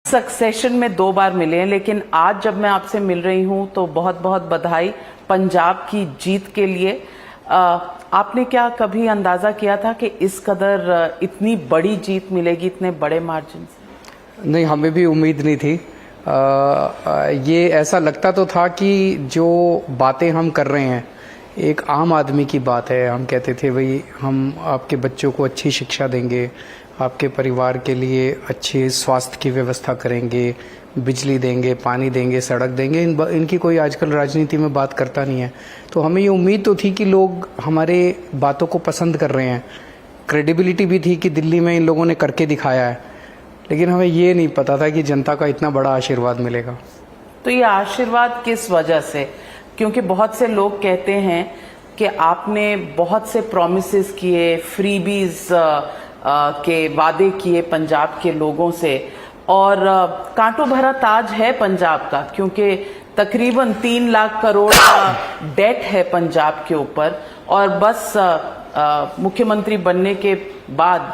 Succession में 2 बार मिले हैं, लेकिन आज जब मैं आपसे मिल रही हूं तो बहुत बहुत बधाई पंजाब की जीत के लिए। आपने क्या कभी अंदाजा किया था कि इस कदर इतनी बड़ी जीत मिलेगी, इतने बड़े मार्जिन से? नहीं, हमें भी उम्मीद नहीं थी। ये ऐसा लगता तो था कि जो बातें हम कर रहे हैं एक आम आदमी की बात है। हम कहते थे भाई हम आपके बच्चों को अच्छी शिक्षा देंगे, आपके परिवार के लिए अच्छे स्वास्थ्य की व्यवस्था करेंगे, बिजली देंगे, पानी देंगे, सड़क देंगे। इनकी कोई आजकल राजनीति में बात करता नहीं है। तो हमें ये उम्मीद तो थी कि लोग हमारे बातों को पसंद कर रहे हैं, क्रेडिबिलिटी भी थी कि दिल्ली में इन लोगों ने करके दिखाया है, लेकिन हमें ये नहीं पता था कि जनता का इतना बड़ा आशीर्वाद मिलेगा। तो ये आशीर्वाद किस वजह से? क्योंकि बहुत से लोग कहते हैं कि आपने बहुत से प्रॉमिसेस किए, फ्रीबीज के वादे किए पंजाब के लोगों से, और कांटों भरा ताज है पंजाब का, क्योंकि तकरीबन 3 लाख करोड़ का डेट है पंजाब के ऊपर। और बस मुख्यमंत्री बनने के बाद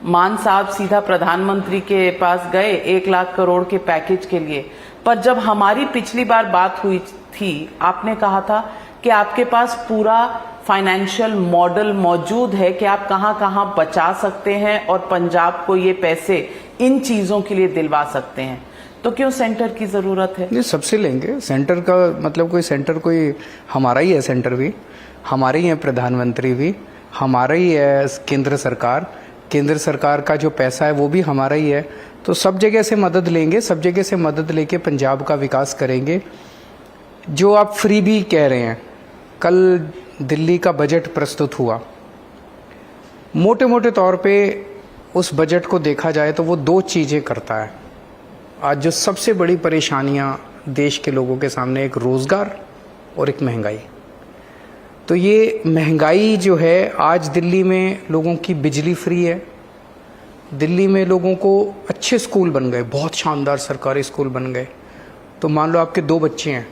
मान साहब सीधा प्रधानमंत्री के पास गए 1 लाख करोड़ के पैकेज के लिए। पर जब हमारी पिछली बार बात हुई थी, आपने कहा था कि आपके पास पूरा फाइनेंशियल मॉडल मौजूद है कि आप कहां कहां बचा सकते हैं और पंजाब को ये पैसे इन चीजों के लिए दिलवा सकते हैं। तो क्यों सेंटर की जरूरत है? नहीं, सबसे लेंगे। सेंटर का मतलब कोई सेंटर कोई हमारा ही है, सेंटर भी हमारे ही है, प्रधानमंत्री भी हमारा ही है, केंद्र सरकार का जो पैसा है वो भी हमारा ही है। तो सब जगह से मदद लेंगे, सब जगह से मदद लेके पंजाब का विकास करेंगे। जो आप फ्री भी कह रहे हैं, कल दिल्ली का बजट प्रस्तुत हुआ, मोटे मोटे तौर पे उस बजट को देखा जाए तो वो 2 चीज़ें करता है। आज जो सबसे बड़ी परेशानियां देश के लोगों के सामने, एक रोज़गार और एक महंगाई। तो ये महंगाई जो है, आज दिल्ली में लोगों की बिजली फ्री है, दिल्ली में लोगों को अच्छे स्कूल बन गए, बहुत शानदार सरकारी स्कूल बन गए। तो मान लो आपके 2 बच्चे हैं,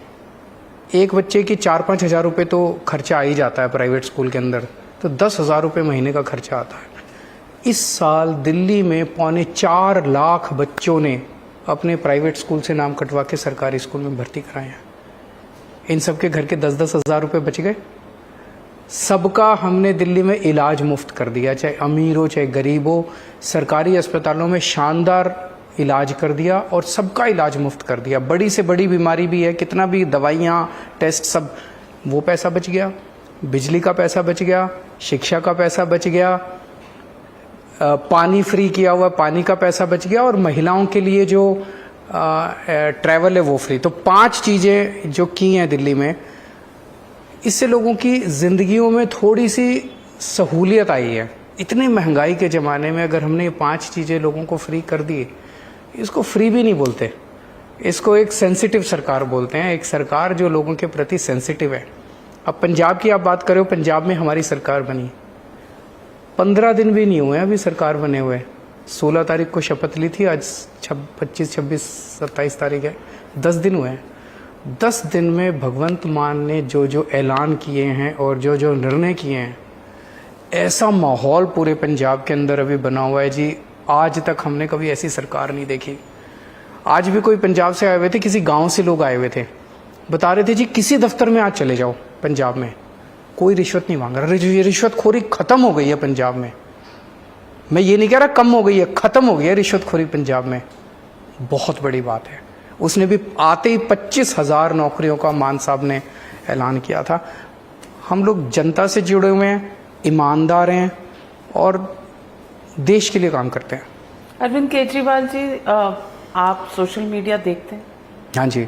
एक बच्चे की 4-5 हज़ार रुपये तो खर्चा आ ही जाता है प्राइवेट स्कूल के अंदर, तो 10,000 रुपये महीने का खर्चा आता है। इस साल दिल्ली में 4.25 लाख बच्चों ने अपने प्राइवेट स्कूल से नाम कटवा के सरकारी स्कूल में भर्ती कराए हैं। इन सब के घर के 10-10 हज़ार रुपये बच गए। सबका हमने दिल्ली में इलाज मुफ्त कर दिया, चाहे अमीर हो चाहे गरीब हो। सरकारी अस्पतालों में शानदार इलाज कर दिया और सबका इलाज मुफ्त कर दिया। बड़ी से बड़ी बीमारी भी है, कितना भी दवाइयाँ, टेस्ट, सब वो पैसा बच गया। बिजली का पैसा बच गया, शिक्षा का पैसा बच गया, पानी फ्री किया हुआ पानी का पैसा बच गया, और महिलाओं के लिए जो ट्रैवल है वो फ्री। तो 5 चीज़ें जो की हैं दिल्ली में, इससे लोगों की ज़िंदगियों में थोड़ी सी सहूलियत आई है। इतने महंगाई के ज़माने में अगर हमने ये 5 चीज़ें लोगों को फ्री कर दी, इसको फ्री भी नहीं बोलते, इसको एक सेंसिटिव सरकार बोलते हैं। एक सरकार जो लोगों के प्रति सेंसिटिव है। अब पंजाब की आप बात करो, पंजाब में हमारी सरकार बनी 15 दिन भी नहीं हुए अभी सरकार बने हुए। 16 तारीख को शपथ ली थी, आज 25, 26, 27 तारीख है, 10 दिन हुए हैं। 10 दिन में भगवंत मान ने जो जो ऐलान किए हैं और जो जो निर्णय किए हैं, ऐसा माहौल पूरे पंजाब के अंदर अभी बना हुआ है जी, आज तक हमने कभी ऐसी सरकार नहीं देखी। आज भी कोई पंजाब से आए हुए थे, किसी गांव से लोग आए हुए थे, बता रहे थे जी किसी दफ्तर में आज चले जाओ पंजाब में, कोई रिश्वत नहीं मांग रहा। रिश्वतखोरी खत्म हो गई है पंजाब में। मैं ये नहीं कह रहा कम हो गई है, खत्म हो गई है रिश्वतखोरी पंजाब में। बहुत बड़ी बात है। उसने भी आते ही 25,000 नौकरियों का मान साहब ने ऐलान किया था। हम लोग जनता से जुड़े हुए हैं, ईमानदार हैं और देश के लिए काम करते हैं। अरविंद केजरीवाल जी, आप सोशल मीडिया देखते हैं? हाँ जी।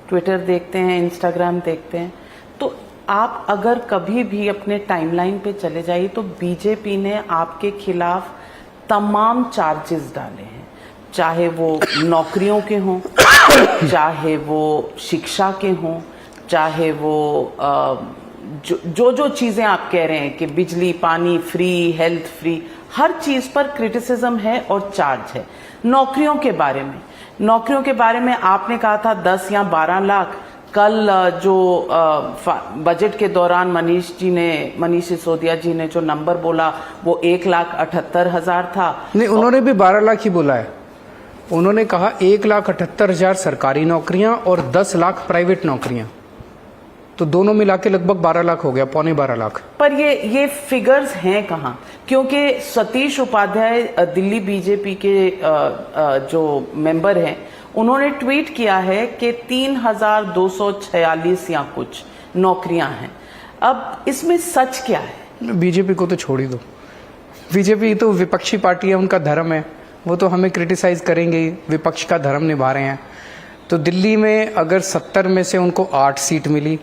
ट्विटर देखते हैं, इंस्टाग्राम देखते हैं। तो आप अगर कभी भी अपने टाइमलाइन पे चले जाइए तो बीजेपी ने आपके खिलाफ तमाम चार्जेस डाले हैं, चाहे वो नौकरियों के हों, चाहे वो शिक्षा के हों, चाहे वो जो चीजें आप कह रहे हैं कि बिजली, पानी फ्री, हेल्थ फ्री, हर चीज पर क्रिटिसिज्म है और चार्ज है। नौकरियों के बारे में आपने कहा था 10 या 12 लाख। कल जो बजट के दौरान मनीष सिसोदिया जी ने जो नंबर बोला वो 1,78,000 था। नहीं, उन्होंने भी 12 लाख ही बोला है। उन्होंने कहा 1,78,000 सरकारी नौकरियां और 10 लाख प्राइवेट नौकरियां, तो दोनों मिला के लगभग 12 लाख हो गया, पौने 12 लाख। पर ये फिगर्स हैं कहाँ? क्योंकि सतीश उपाध्याय दिल्ली बीजेपी के जो मेंबर हैं, उन्होंने ट्वीट किया है कि 3,246 या कुछ नौकरियां हैं। अब इसमें सच क्या है? बीजेपी को तो छोड़ ही दो, बीजेपी तो विपक्षी पार्टी है, उनका धर्म है, वो तो हमें क्रिटिसाइज करेंगे ही, विपक्ष का धर्म निभा रहे हैं। तो दिल्ली में अगर 70 में से उनको 8 सीट मिली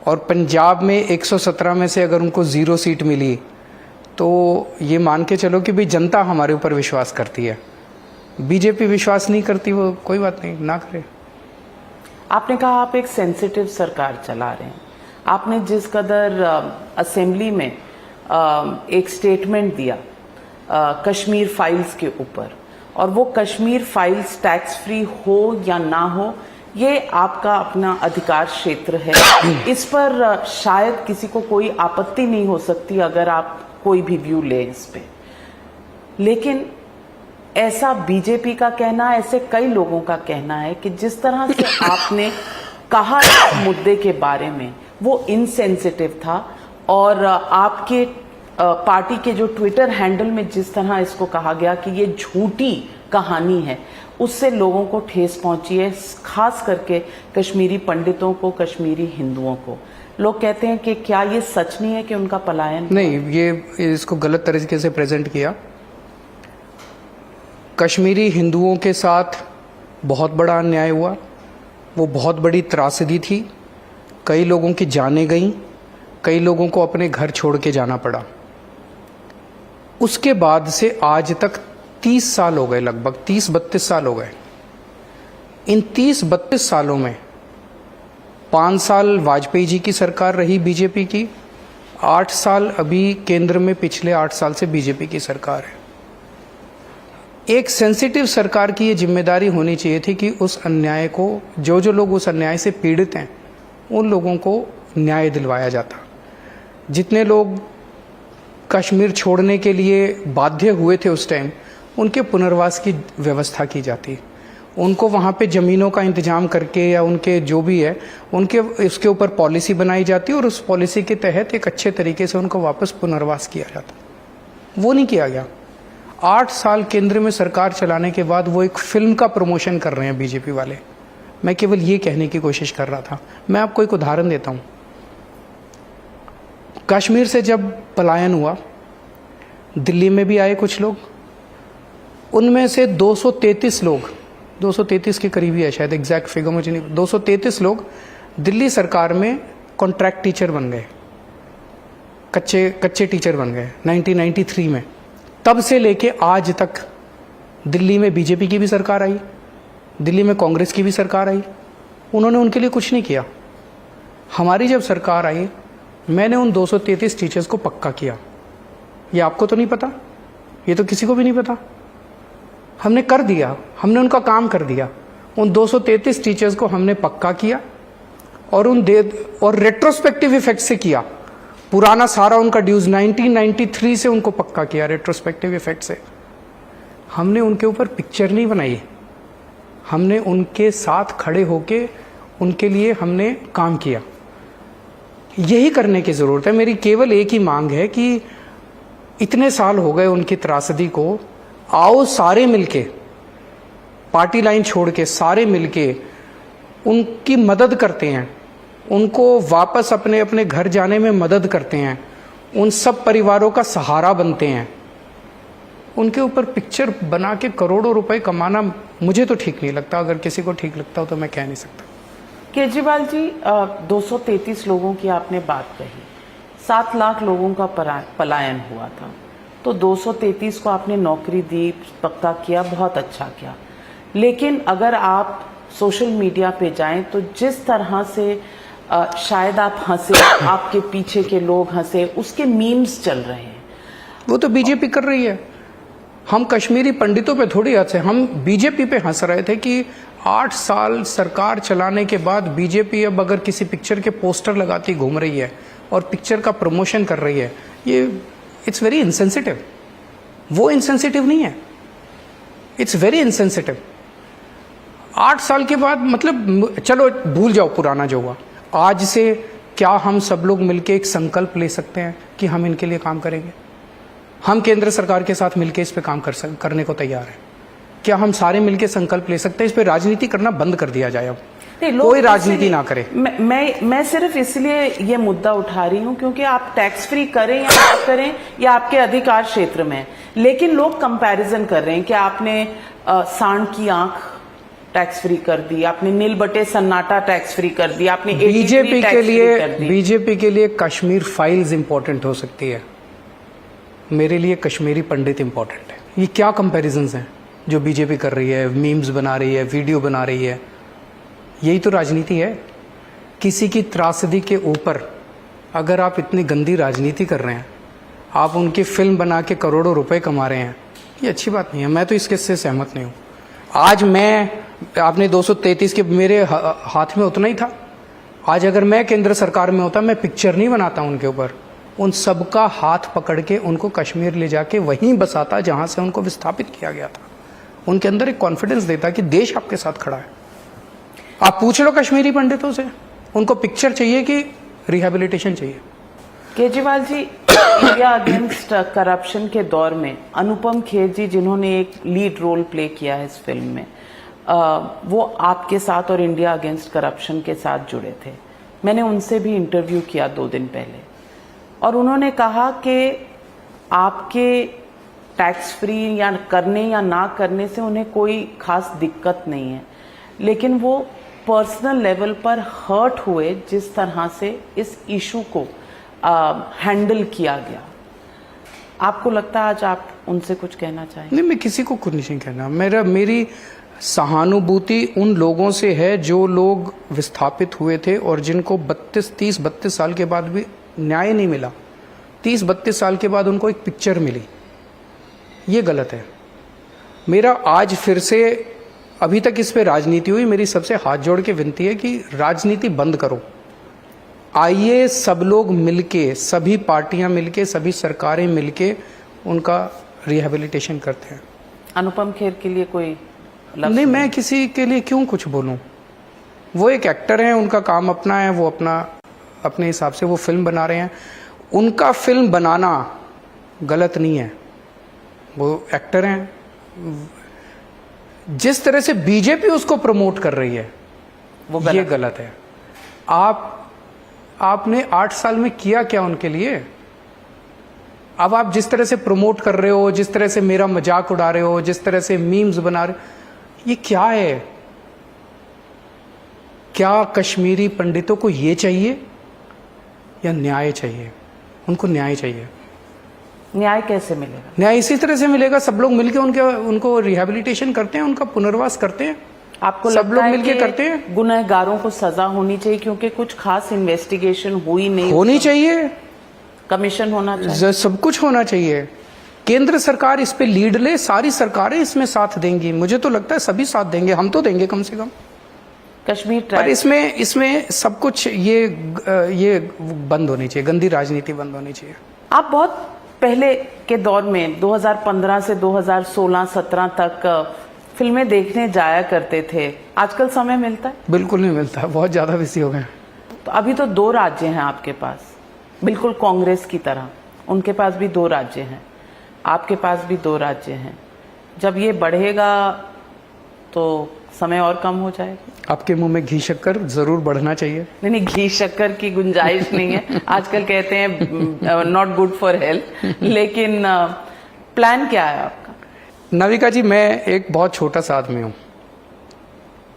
और पंजाब में 117 में से अगर उनको 0 सीट मिली, तो ये मान के चलो कि भाई जनता हमारे ऊपर विश्वास करती है। बीजेपी विश्वास नहीं करती, वो कोई बात नहीं, ना करे। आपने कहा आप एक सेंसिटिव सरकार चला रहे हैं। आपने जिस कदर असेंबली में एक स्टेटमेंट दिया कश्मीर फाइल्स के ऊपर, और वो कश्मीर फाइल्स टैक्स फ्री हो या ना हो, ये आपका अपना अधिकार क्षेत्र है। इस पर शायद किसी को कोई आपत्ति नहीं हो सकती अगर आप कोई भी व्यू ले इस पे, लेकिन ऐसा बीजेपी का कहना, ऐसे कई लोगों का कहना है कि जिस तरह से आपने कहा इस मुद्दे के बारे में, वो इनसेंसिटिव था, और आपके पार्टी के जो ट्विटर हैंडल में जिस तरह इसको कहा गया कि ये झूठी कहानी है, उससे लोगों को ठेस पहुंची है, खास करके कश्मीरी पंडितों को, कश्मीरी हिंदुओं को। लोग कहते हैं कि क्या ये सच नहीं है कि उनका पलायन नहीं, ये इसको गलत तरीके से प्रेजेंट किया। कश्मीरी हिंदुओं के साथ बहुत बड़ा अन्याय हुआ, वो बहुत बड़ी त्रासदी थी, कई लोगों की जानें गईं, कई लोगों को अपने घर छोड़ के जाना पड़ा। उसके बाद से आज तक 30 साल हो गए, लगभग 30-32 साल हो गए। इन 30-32 सालों में 5 साल वाजपेयी जी की सरकार रही बीजेपी की, 8 साल अभी केंद्र में पिछले 8 साल से बीजेपी की सरकार है। एक सेंसिटिव सरकार की ये जिम्मेदारी होनी चाहिए थी कि उस अन्याय को, जो लोग उस अन्याय से पीड़ित हैं, उन लोगों को न्याय दिलवाया जाता। जितने लोग कश्मीर छोड़ने के लिए बाध्य हुए थे उस टाइम, उनके पुनर्वास की व्यवस्था की जाती, उनको वहाँ पे ज़मीनों का इंतजाम करके या उनके जो भी है उनके उसके ऊपर पॉलिसी बनाई जाती और उस पॉलिसी के तहत एक अच्छे तरीके से उनको वापस पुनर्वास किया जाता। वो नहीं किया गया। 8 साल केंद्र में सरकार चलाने के बाद वो एक फिल्म का प्रमोशन कर रहे हैं बीजेपी वाले। मैं केवल ये कहने की कोशिश कर रहा था। मैं आपको एक उदाहरण देता हूँ। कश्मीर से जब पलायन हुआ, दिल्ली में भी आए कुछ लोग, उनमें से 233 लोग, 233 के करीब ही है शायद, एग्जैक्ट फिगर मुझे नहीं, 233 लोग दिल्ली सरकार में कॉन्ट्रैक्ट टीचर बन गए, कच्चे टीचर बन गए 1993 में। तब से लेके आज तक दिल्ली में बीजेपी की भी सरकार आई, दिल्ली में कांग्रेस की भी सरकार आई, उन्होंने उनके लिए कुछ नहीं किया। हमारी जब सरकार आई, मैंने उन 233 टीचर्स को पक्का किया। ये आपको तो नहीं पता, ये तो किसी को भी नहीं पता। हमने कर दिया, हमने उनका काम कर दिया। उन 233 टीचर्स को हमने पक्का किया और रेट्रोस्पेक्टिव इफेक्ट से किया। पुराना सारा उनका ड्यूज 1993 से उनको पक्का किया रेट्रोस्पेक्टिव इफेक्ट से। हमने उनके ऊपर पिक्चर नहीं बनाई, हमने उनके साथ खड़े होके उनके लिए हमने काम किया। यही करने की ज़रूरत है। मेरी केवल एक ही मांग है कि इतने साल हो गए उनकी त्रासदी को, आओ सारे मिलके, पार्टी लाइन छोड़ के सारे मिलके उनकी मदद करते हैं, उनको वापस अपने अपने घर जाने में मदद करते हैं, उन सब परिवारों का सहारा बनते हैं। उनके ऊपर पिक्चर बना के करोड़ों रुपए कमाना मुझे तो ठीक नहीं लगता। अगर किसी को ठीक लगता हो तो मैं कह नहीं सकता। केजरीवाल जी, 233 लोगों की आपने बात कही, 7 लाख लोगों का पलायन हुआ था, तो 233 को आपने नौकरी दी, पक्का किया, बहुत अच्छा किया। लेकिन अगर आप सोशल मीडिया पे जाएं तो जिस तरह से शायद आप हंसे, आपके पीछे के लोग हंसे, उसके मीम्स चल रहे हैं। वो तो बीजेपी कर रही है। हम कश्मीरी पंडितों पे थोड़ी हंसे, हम बीजेपी पे हंस रहे थे कि 8 साल सरकार चलाने के बाद बीजेपी अब अगर किसी पिक्चर के पोस्टर लगाती घूम रही है और पिक्चर का प्रमोशन कर रही है, ये इट्स वेरी इनसेंसिटिव। वो इनसेंसिटिव नहीं है, इट्स वेरी इनसेंसिटिव। 8 साल के बाद मतलब चलो भूल जाओ पुराना जो हुआ, आज से क्या हम सब लोग मिलके एक संकल्प ले सकते हैं कि हम इनके लिए काम करेंगे? हम केंद्र सरकार के साथ मिलके इस पे काम करने को तैयार हैं। क्या हम सारे मिलके संकल्प ले सकते हैं? इस पे राजनीति करना बंद कर दिया जाए, अब कोई राजनीति ना करे। मैं सिर्फ इसलिए ये मुद्दा उठा रही हूँ क्योंकि आप टैक्स फ्री करें या ना करें या आपके अधिकार क्षेत्र में, लेकिन लोग कंपैरिजन कर रहे हैं कि आपने सांड की आंख टैक्स फ्री कर दी, आपने नील बटे सन्नाटा टैक्स फ्री कर दी, आपने बीजेपी के लिए कश्मीर फाइल्स इंपॉर्टेंट हो सकती है, मेरे लिए कश्मीरी पंडित इंपॉर्टेंट है। ये क्या कंपैरिजंस हैं जो बीजेपी कर रही है? मीम्स बना रही है, वीडियो बना रही है, यही तो राजनीति है। किसी की त्रासदी के ऊपर अगर आप इतनी गंदी राजनीति कर रहे हैं, आप उनकी फिल्म बना के करोड़ों रुपए कमा रहे हैं, ये अच्छी बात नहीं है। मैं तो इसके से सहमत नहीं हूँ। आज आपने 233 के मेरे हाथ में उतना ही था। आज अगर मैं केंद्र सरकार में होता, मैं पिक्चर नहीं बनाता उनके ऊपर, उन सबका हाथ पकड़ के उनको कश्मीर ले जाके वहीं बसाता जहां से उनको विस्थापित किया गया था। उनके अंदर एक कॉन्फिडेंस देता कि देश आपके साथ खड़ा है। आप पूछ लो कश्मीरी पंडितों से, उनको पिक्चर चाहिए कि रिहैबिलिटेशन चाहिए? Kejriwal ji, India against corruption के दौर में अनुपम खेर जी, जिन्होंने एक लीड रोल प्ले किया है इस फिल्म में, वो आपके साथ और इंडिया अगेंस्ट करप्शन के साथ जुड़े थे। मैंने उनसे भी इंटरव्यू किया 2 दिन पहले, और उन्होंने कहा कि आपके टैक्स फ्री या करने या ना करने से उन्हें कोई खास दिक्कत नहीं है, लेकिन वो पर्सनल लेवल पर हर्ट हुए जिस तरह से इस इशू को हैंडल किया गया। आपको लगता है आज आप उनसे कुछ कहना चाहेंगे? नहीं, मैं किसी को कुछ नहीं कहना। मेरी सहानुभूति उन लोगों से है जो लोग विस्थापित हुए थे और जिनको 30-32 साल के बाद भी न्याय नहीं मिला। 30-32 साल के बाद उनको एक पिक्चर मिली, ये गलत है। मेरा आज फिर से, अभी तक इस पे राजनीति हुई, मेरी सबसे हाथ जोड़ के विनती है कि राजनीति बंद करो। आइए सब लोग मिलके, सभी पार्टियां मिलके, सभी सरकारें मिलके उनका रिहैबिलिटेशन करते हैं। अनुपम खेर के लिए कोई नहीं, मैं किसी के लिए क्यों कुछ बोलूं? वो एक एक्टर हैं, उनका काम अपना है, वो अपने हिसाब से वो फिल्म बना रहे हैं। उनका फिल्म बनाना गलत नहीं है, वो एक्टर हैं। जिस तरह से बीजेपी उसको प्रमोट कर रही है वो ये गलत है। आपने 8 साल में किया क्या उनके लिए? अब आप जिस तरह से प्रमोट कर रहे हो, जिस तरह से मेरा मजाक उड़ा रहे हो, जिस तरह से मीम्स बना रहे हो, ये क्या है? क्या कश्मीरी पंडितों को ये चाहिए या न्याय चाहिए? उनको न्याय चाहिए। न्याय कैसे मिलेगा? न्याय इसी तरह से मिलेगा, सब लोग मिलकर उनको रिहैबिलिटेशन करते हैं, उनका पुनर्वास करते हैं। आपको सब लोग मिलके करते हैं। गुनहगारों को सजा होनी चाहिए क्योंकि कुछ खास इन्वेस्टिगेशन हुई नहीं, होनी चाहिए, कमीशन होना चाहिए, सब कुछ होना चाहिए। केंद्र सरकार इस पे लीड ले, सारी सरकारें इसमें साथ देंगी। मुझे तो लगता है सभी साथ देंगे, हम तो देंगे कम से कम। कश्मीर पर इसमें सब कुछ ये बंद होनी चाहिए, गंदी राजनीति बंद होनी चाहिए। आप बहुत पहले के दौर में 2015 से 2016-17 तक फिल्में देखने जाया करते थे, आजकल समय मिलता है? बिल्कुल नहीं मिलता, बहुत ज्यादा बिजी हो गए। तो अभी तो 2 राज्य हैं आपके पास, बिल्कुल कांग्रेस की तरह। उनके पास भी 2 राज्य हैं, आपके पास भी 2 राज्य हैं। जब ये बढ़ेगा तो समय और कम हो जाएगा। आपके मुंह में घी शक्कर जरूर बढ़ना चाहिए। नहीं, घी शक्कर की गुंजाइश नहीं है। आजकल कहते हैं नॉट गुड फॉर हेल्थ, लेकिन प्लान क्या है आपका? नविका जी, मैं एक बहुत छोटा सा आदमी हूं,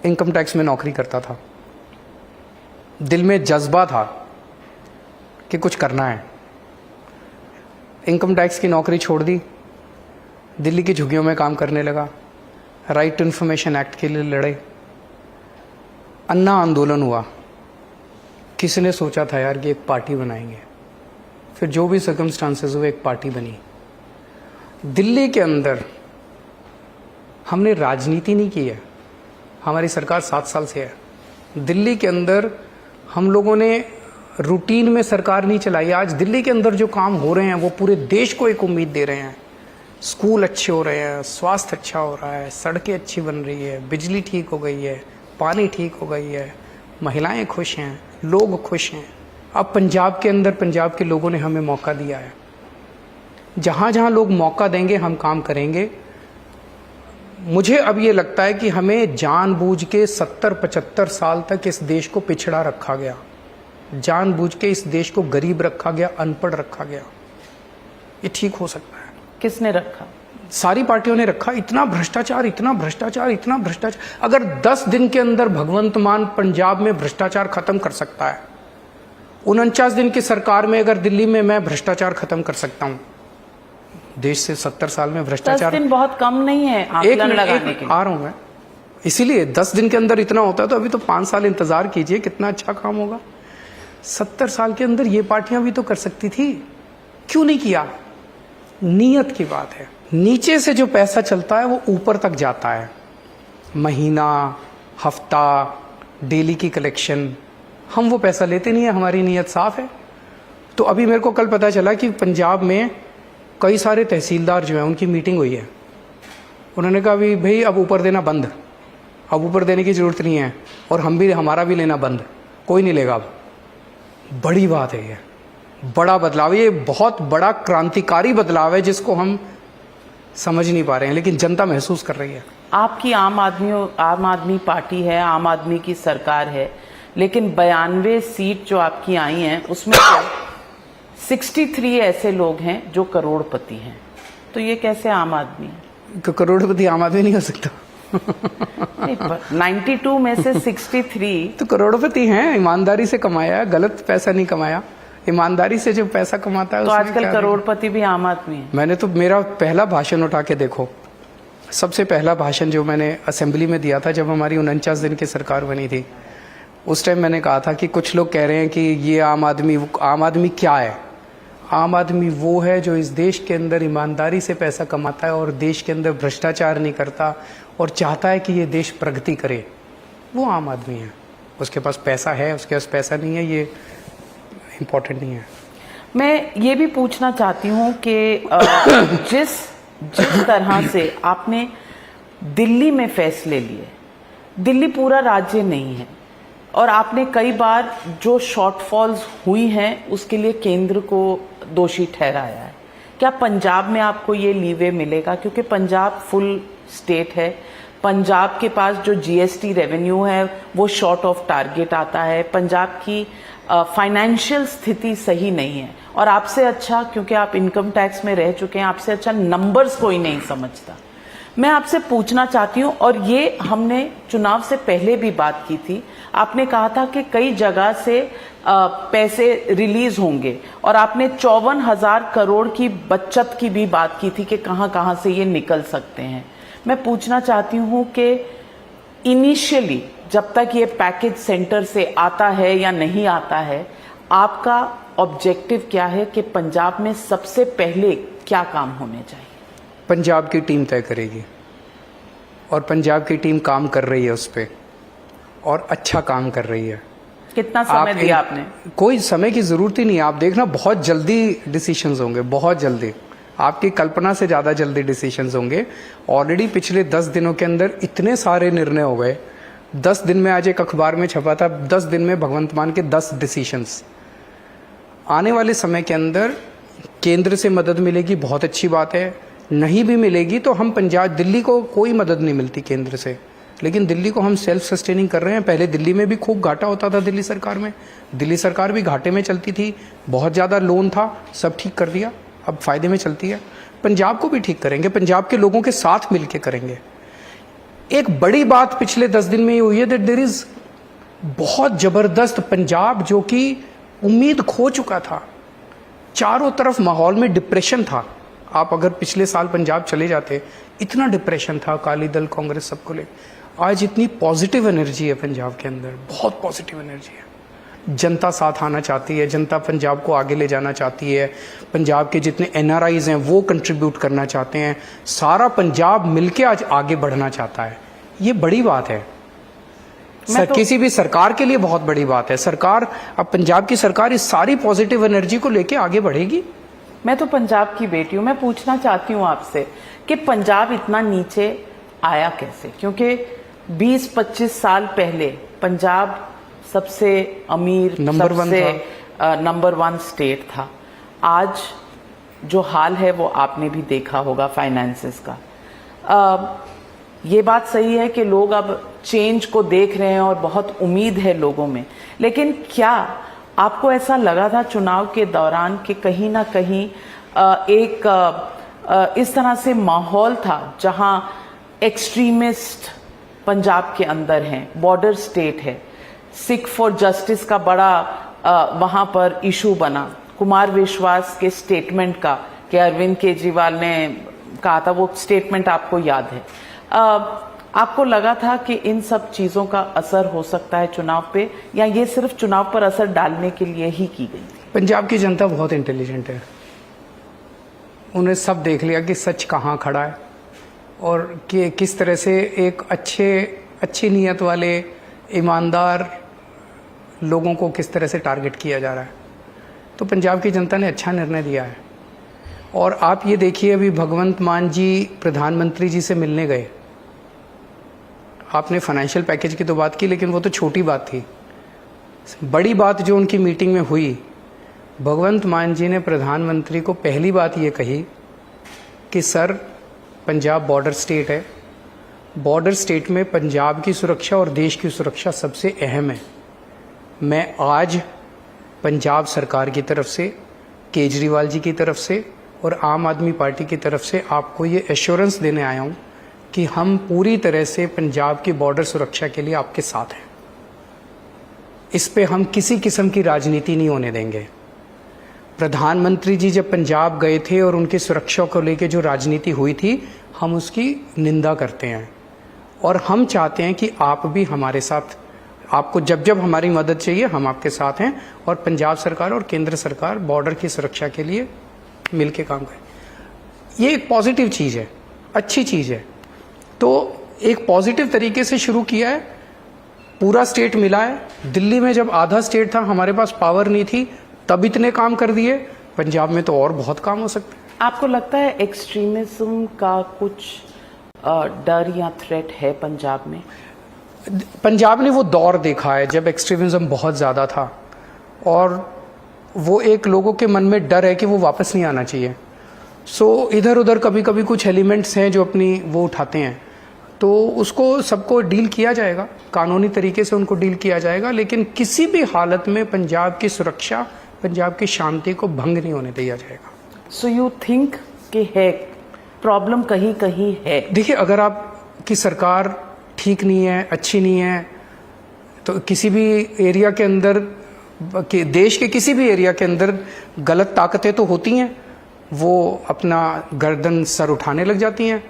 इनकम टैक्स में नौकरी करता था। दिल में जज्बा था कि कुछ करना है। इनकम टैक्स की नौकरी छोड़ दी, दिल्ली की झुग्गियों में काम करने लगा, राइट टू इन्फॉर्मेशन एक्ट के लिए लड़े, अन्ना आंदोलन हुआ। किसी ने सोचा था यार कि एक पार्टी बनाएंगे, फिर जो भी सर्कमस्टांसेस हुए एक पार्टी बनी। दिल्ली के अंदर हमने राजनीति नहीं की है, हमारी सरकार 7 साल से है। दिल्ली के अंदर हम लोगों ने रूटीन में सरकार नहीं चलाई। आज दिल्ली के अंदर जो काम हो रहे हैं वो पूरे देश को एक उम्मीद दे रहे हैं स्कूल अच्छे हो रहे हैं, स्वास्थ्य अच्छा हो रहा है, सड़कें अच्छी बन रही है, बिजली ठीक हो गई है, पानी ठीक हो गई है, महिलाएं खुश हैं, लोग खुश हैं। अब पंजाब के अंदर पंजाब के लोगों ने हमें मौका दिया है। जहाँ जहाँ लोग मौका देंगे हम काम करेंगे। मुझे अब ये लगता है कि हमें जानबूझ के 70-75 साल तक इस देश को पिछड़ा रखा गया, जानबूझ के इस देश को गरीब रखा गया, अनपढ़ रखा गया। ये ठीक हो सकता है? किसने रखा? सारी पार्टियों ने रखा। इतना भ्रष्टाचार, इतना भ्रष्टाचार, इतना भ्रष्टाचार। अगर 10 दिन के अंदर भगवंत मान पंजाब में भ्रष्टाचार खत्म कर सकता है, 49 दिन की सरकार में अगर दिल्ली में मैं भ्रष्टाचार खत्म कर सकता हूं, देश से 70 साल में 10 भ्रष्टाचार दिन बहुत कम नहीं है आकलन लगाने के लिए। आ रहा हूं मैं, इसीलिए 10 दिन के अंदर इतना होता है तो अभी तो 5 साल इंतजार कीजिए, कितना अच्छा काम होगा। 70 साल के अंदर ये पार्टियां भी तो कर सकती थी, क्यों नहीं किया? नीयत की बात है। नीचे से जो पैसा चलता है वो ऊपर तक जाता है, महीना, हफ्ता, डेली की कलेक्शन। हम वो पैसा लेते नहीं है, हमारी नीयत साफ है। तो अभी मेरे को कल पता चला कि पंजाब में कई सारे तहसीलदार जो हैं उनकी मीटिंग हुई है। उन्होंने कहा भाई अब ऊपर देना बंद, अब ऊपर देने की जरूरत नहीं है, और हमारा भी लेना बंद, कोई नहीं लेगा अब। बड़ी बात है, ये बड़ा बदलाव, ये बहुत बड़ा क्रांतिकारी बदलाव है जिसको हम समझ नहीं पा रहे हैं, लेकिन जनता महसूस कर रही है। आपकी आम आदमी पार्टी है, आम आदमी की सरकार है, लेकिन 92 सीट जो आपकी आई हैं उसमें 63 ऐसे लोग हैं जो करोड़पति हैं। तो ये कैसे आम आदमी है? करोड़पति आम आदमी नहीं हो सकता। 92 में से 63 तो करोड़पति हैं, ईमानदारी से कमाया है, गलत पैसा नहीं कमाया। ईमानदारी से जो पैसा कमाता है तो आजकल करोड़पति भी आम आदमी है। मैंने तो मेरा पहला भाषण उठा के देखो, सबसे पहला भाषण जो मैंने असेंबली में दिया था जब हमारी 49 दिन की सरकार बनी थी, उस टाइम मैंने कहा था कि कुछ लोग कह रहे हैं कि ये आम आदमी क्या है? आम आदमी वो है जो इस देश के अंदर ईमानदारी से पैसा कमाता है और देश के अंदर भ्रष्टाचार नहीं करता और चाहता है कि ये देश प्रगति करे, वो आम आदमी है। उसके पास पैसा है, उसके पास पैसा नहीं है, ये इम्पोर्टेंट नहीं है। मैं ये भी पूछना चाहती हूँ कि जिस तरह से आपने दिल्ली में फैसले लिए, दिल्ली पूरा राज्य नहीं है, और आपने कई बार जो शॉर्टफॉल्स हुई हैं उसके लिए केंद्र को दोषी ठहराया है। क्या पंजाब में आपको ये लीवे मिलेगा? क्योंकि पंजाब फुल स्टेट है, पंजाब के पास जो जीएसटी रेवेन्यू है वो शॉर्ट ऑफ टारगेट आता है, पंजाब की फाइनेंशियल स्थिति सही नहीं है, और आपसे अच्छा, क्योंकि आप इनकम टैक्स में रह चुके हैं, आपसे अच्छा नंबर्स कोई नहीं समझता। मैं आपसे पूछना चाहती हूँ, और ये हमने चुनाव से पहले भी बात की थी, आपने कहा था कि कई जगह से पैसे रिलीज होंगे, और आपने 54,000 करोड़ की बचत की भी बात की थी कि कहाँ कहाँ से ये निकल सकते हैं। मैं पूछना चाहती हूँ कि इनिशियली जब तक ये पैकेज सेंटर से आता है या नहीं आता है, आपका ऑब्जेक्टिव क्या है कि पंजाब में सबसे पहले क्या काम होने चाहिए? पंजाब की टीम तय करेगी, और पंजाब की टीम काम कर रही है उस पर, और अच्छा काम कर रही है। कितना समय दिया आपने? कोई समय की जरूरत ही नहीं है। आप देखना बहुत जल्दी डिसीशंस होंगे, बहुत जल्दी, आपकी कल्पना से ज़्यादा जल्दी डिसीशंस होंगे। ऑलरेडी पिछले 10 दिनों के अंदर इतने सारे निर्णय हो गए। 10 दिन में, आज एक अखबार में छपा था, 10 दिन में भगवंत मान के 10 डिसीशंस। आने वाले समय के अंदर केंद्र से मदद मिलेगी, बहुत अच्छी बात है। नहीं भी मिलेगी तो हम दिल्ली को कोई मदद नहीं मिलती केंद्र से, लेकिन दिल्ली को हम सेल्फ सस्टेनिंग कर रहे हैं। पहले दिल्ली में भी खूब घाटा होता था, दिल्ली सरकार में, दिल्ली सरकार भी घाटे में चलती थी, बहुत ज़्यादा लोन था, सब ठीक कर दिया, अब फायदे में चलती है। पंजाब को भी ठीक करेंगे, पंजाब के लोगों के साथ मिलकर करेंगे। एक बड़ी बात पिछले 10 दिन में ये हुई है दैट देयर इज बहुत जबरदस्त पंजाब, जो कि उम्मीद खो चुका था, चारों तरफ माहौल में डिप्रेशन था। आप अगर पिछले साल पंजाब चले जाते, इतना डिप्रेशन था, अकाली दल, कांग्रेस, सबको ले। आज इतनी पॉजिटिव एनर्जी है पंजाब के अंदर, बहुत पॉजिटिव एनर्जी है। जनता साथ आना चाहती है, जनता पंजाब को आगे ले जाना चाहती है, पंजाब के जितने एनआरआईज हैं वो कंट्रीब्यूट करना चाहते हैं, सारा पंजाब मिलके आज आगे बढ़ना चाहता है। ये बड़ी बात है, किसी भी सरकार के लिए बहुत बड़ी बात है। सरकार, अब पंजाब की सरकार इस सारी पॉजिटिव एनर्जी को लेके आगे बढ़ेगी। मैं तो पंजाब की बेटी हूँ, मैं पूछना चाहती हूँ आपसे कि पंजाब इतना नीचे आया कैसे? क्योंकि 20-25 साल पहले पंजाब सबसे अमीर, नंबर वन स्टेट था। आज जो हाल है वो आपने भी देखा होगा फाइनेंसेस का। ये बात सही है कि लोग अब चेंज को देख रहे हैं और बहुत उम्मीद है लोगों में, लेकिन क्या आपको ऐसा लगा था चुनाव के दौरान कि कहीं ना कहीं इस तरह से माहौल था जहां एक्सट्रीमिस्ट पंजाब के अंदर हैं, बॉर्डर स्टेट है, सिख फॉर जस्टिस का बड़ा वहां पर इशू बना, कुमार विश्वास के स्टेटमेंट का कि अरविंद केजरीवाल ने कहा था, वो स्टेटमेंट आपको याद है। आपको लगा था कि इन सब चीजों का असर हो सकता है चुनाव पे, या ये सिर्फ चुनाव पर असर डालने के लिए ही की गई थी? पंजाब की जनता बहुत इंटेलिजेंट है, उन्हें सब देख लिया कि सच कहाँ खड़ा है और कि किस तरह से एक अच्छी नीयत वाले ईमानदार लोगों को किस तरह से टारगेट किया जा रहा है। तो पंजाब की जनता ने अच्छा निर्णय दिया है। और आप ये देखिए, अभी भगवंत मान जी प्रधानमंत्री जी से मिलने गए। आपने फाइनेंशियल पैकेज की तो बात की, लेकिन वो तो छोटी बात थी। बड़ी बात जो उनकी मीटिंग में हुई, भगवंत मान जी ने प्रधानमंत्री को पहली बात ये कही कि सर, पंजाब बॉर्डर स्टेट है, बॉर्डर स्टेट में पंजाब की सुरक्षा और देश की सुरक्षा सबसे अहम है। मैं आज पंजाब सरकार की तरफ से, केजरीवाल जी की तरफ से और आम आदमी पार्टी की तरफ से आपको ये एश्योरेंस देने आया हूँ कि हम पूरी तरह से पंजाब की बॉर्डर सुरक्षा के लिए आपके साथ हैं। इस पे हम किसी किस्म की राजनीति नहीं होने देंगे। प्रधानमंत्री जी जब पंजाब गए थे और उनकी सुरक्षा को लेकर जो राजनीति हुई थी, हम उसकी निंदा करते हैं और हम चाहते हैं कि आप भी हमारे साथ, आपको जब जब हमारी मदद चाहिए हम आपके साथ हैं और पंजाब सरकार और केंद्र सरकार बॉर्डर की सुरक्षा के लिए मिलके काम करें। ये एक पॉजिटिव चीज़ है, अच्छी चीज़ है। तो एक पॉजिटिव तरीके से शुरू किया है, पूरा स्टेट मिला है। दिल्ली में जब आधा स्टेट था, हमारे पास पावर नहीं थी, तब इतने काम कर दिए। पंजाब में तो और बहुत काम हो सकते हैं। आपको लगता है एक्सट्रीमिज्म का कुछ डर या थ्रेट है पंजाब में? पंजाब ने वो दौर देखा है जब एक्सट्रीमिज्म बहुत ज़्यादा था और वो एक लोगों के मन में डर है कि वो वापस नहीं आना चाहिए। सो इधर उधर कभी कभी कुछ एलिमेंट्स हैं जो अपनी वो उठाते हैं, तो उसको सबको डील किया जाएगा, कानूनी तरीके से उनको डील किया जाएगा, लेकिन किसी भी हालत में पंजाब की सुरक्षा, पंजाब की शांति को भंग नहीं होने दिया जाएगा। सो यू थिंक कि है प्रॉब्लम कहीं कहीं है? देखिए, अगर आपकी सरकार ठीक नहीं है, अच्छी नहीं है, तो किसी भी एरिया के अंदर, देश के किसी भी एरिया के अंदर गलत ताकतें तो होती हैं, वो अपना गर्दन सर उठाने लग जाती हैं।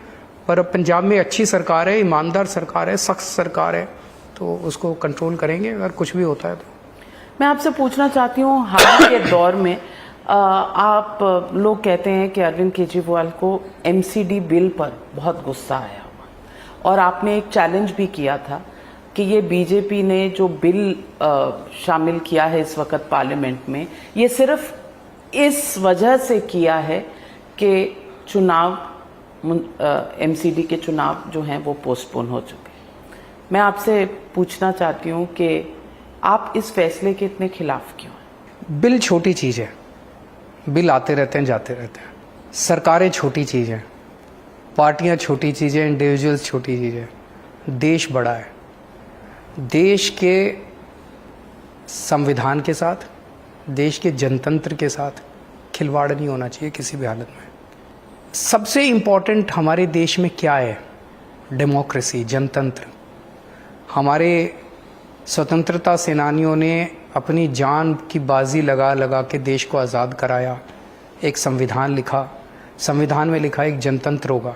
पर अब पंजाब में अच्छी सरकार है, ईमानदार सरकार है, सख्त सरकार है, तो उसको कंट्रोल करेंगे अगर कुछ भी होता है तो। मैं आपसे पूछना चाहती हूँ, हाल के दौर में आप लोग कहते हैं कि अरविंद केजरीवाल को MCD बिल पर बहुत गुस्सा आया हुआ और आपने एक चैलेंज भी किया था कि ये बीजेपी ने जो बिल शामिल किया है इस वक्त पार्लियामेंट में, ये सिर्फ इस वजह से किया है कि चुनाव MCD के चुनाव जो हैं वो पोस्टपोन हो चुके हैं। मैं आपसे पूछना चाहती हूँ कि आप इस फैसले के इतने खिलाफ क्यों हैं? बिल छोटी चीज़ है, बिल आते रहते हैं जाते रहते हैं। सरकारें छोटी चीज़ हैं, पार्टियां छोटी चीज़ हैं, इंडिविजुअल्स छोटी चीज़ है। देश बड़ा है। देश के संविधान के साथ, देश के जनतंत्र के साथ खिलवाड़ नहीं होना चाहिए किसी भी हालत में। सबसे इम्पोर्टेंट हमारे देश में क्या है? डेमोक्रेसी, जनतंत्र। हमारे स्वतंत्रता सेनानियों ने अपनी जान की बाजी लगा लगा के देश को आज़ाद कराया, एक संविधान लिखा, संविधान में लिखा एक जनतंत्र होगा,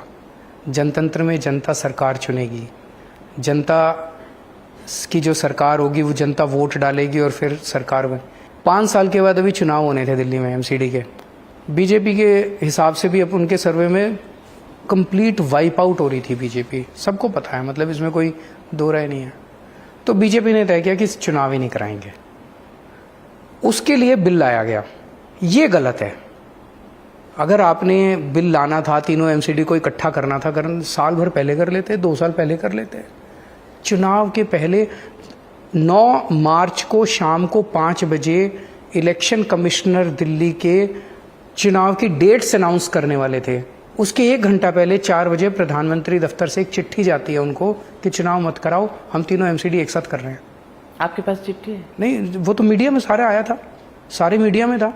जनतंत्र में जनता सरकार चुनेगी, जनता की जो सरकार होगी वो जनता वोट डालेगी और फिर सरकार बने। 5 साल के बाद अभी चुनाव होने थे दिल्ली में MCD के। बीजेपी के हिसाब से भी अब उनके सर्वे में कंप्लीट वाइप आउट हो रही थी बीजेपी, सबको पता है, मतलब इसमें कोई दो राय नहीं है। तो बीजेपी ने तय किया कि चुनाव ही नहीं कराएंगे, उसके लिए बिल लाया गया। ये गलत है, अगर आपने बिल लाना था, तीनों एमसीडी को इकट्ठा करना था, साल भर पहले कर लेते, 2 साल पहले कर लेते। चुनाव के पहले 9 मार्च को शाम को 5 बजे इलेक्शन कमिश्नर दिल्ली के चुनाव की डेट्स अनाउंस करने वाले थे। उसके 1 घंटा पहले 4 बजे प्रधानमंत्री दफ्तर से एक चिट्ठी जाती है उनको कि चुनाव मत कराओ, हम तीनों एमसीडी एक साथ कर रहे हैं। आपके पास चिट्ठी है? नहीं, वो तो मीडिया में सारा आया था, सारे मीडिया में था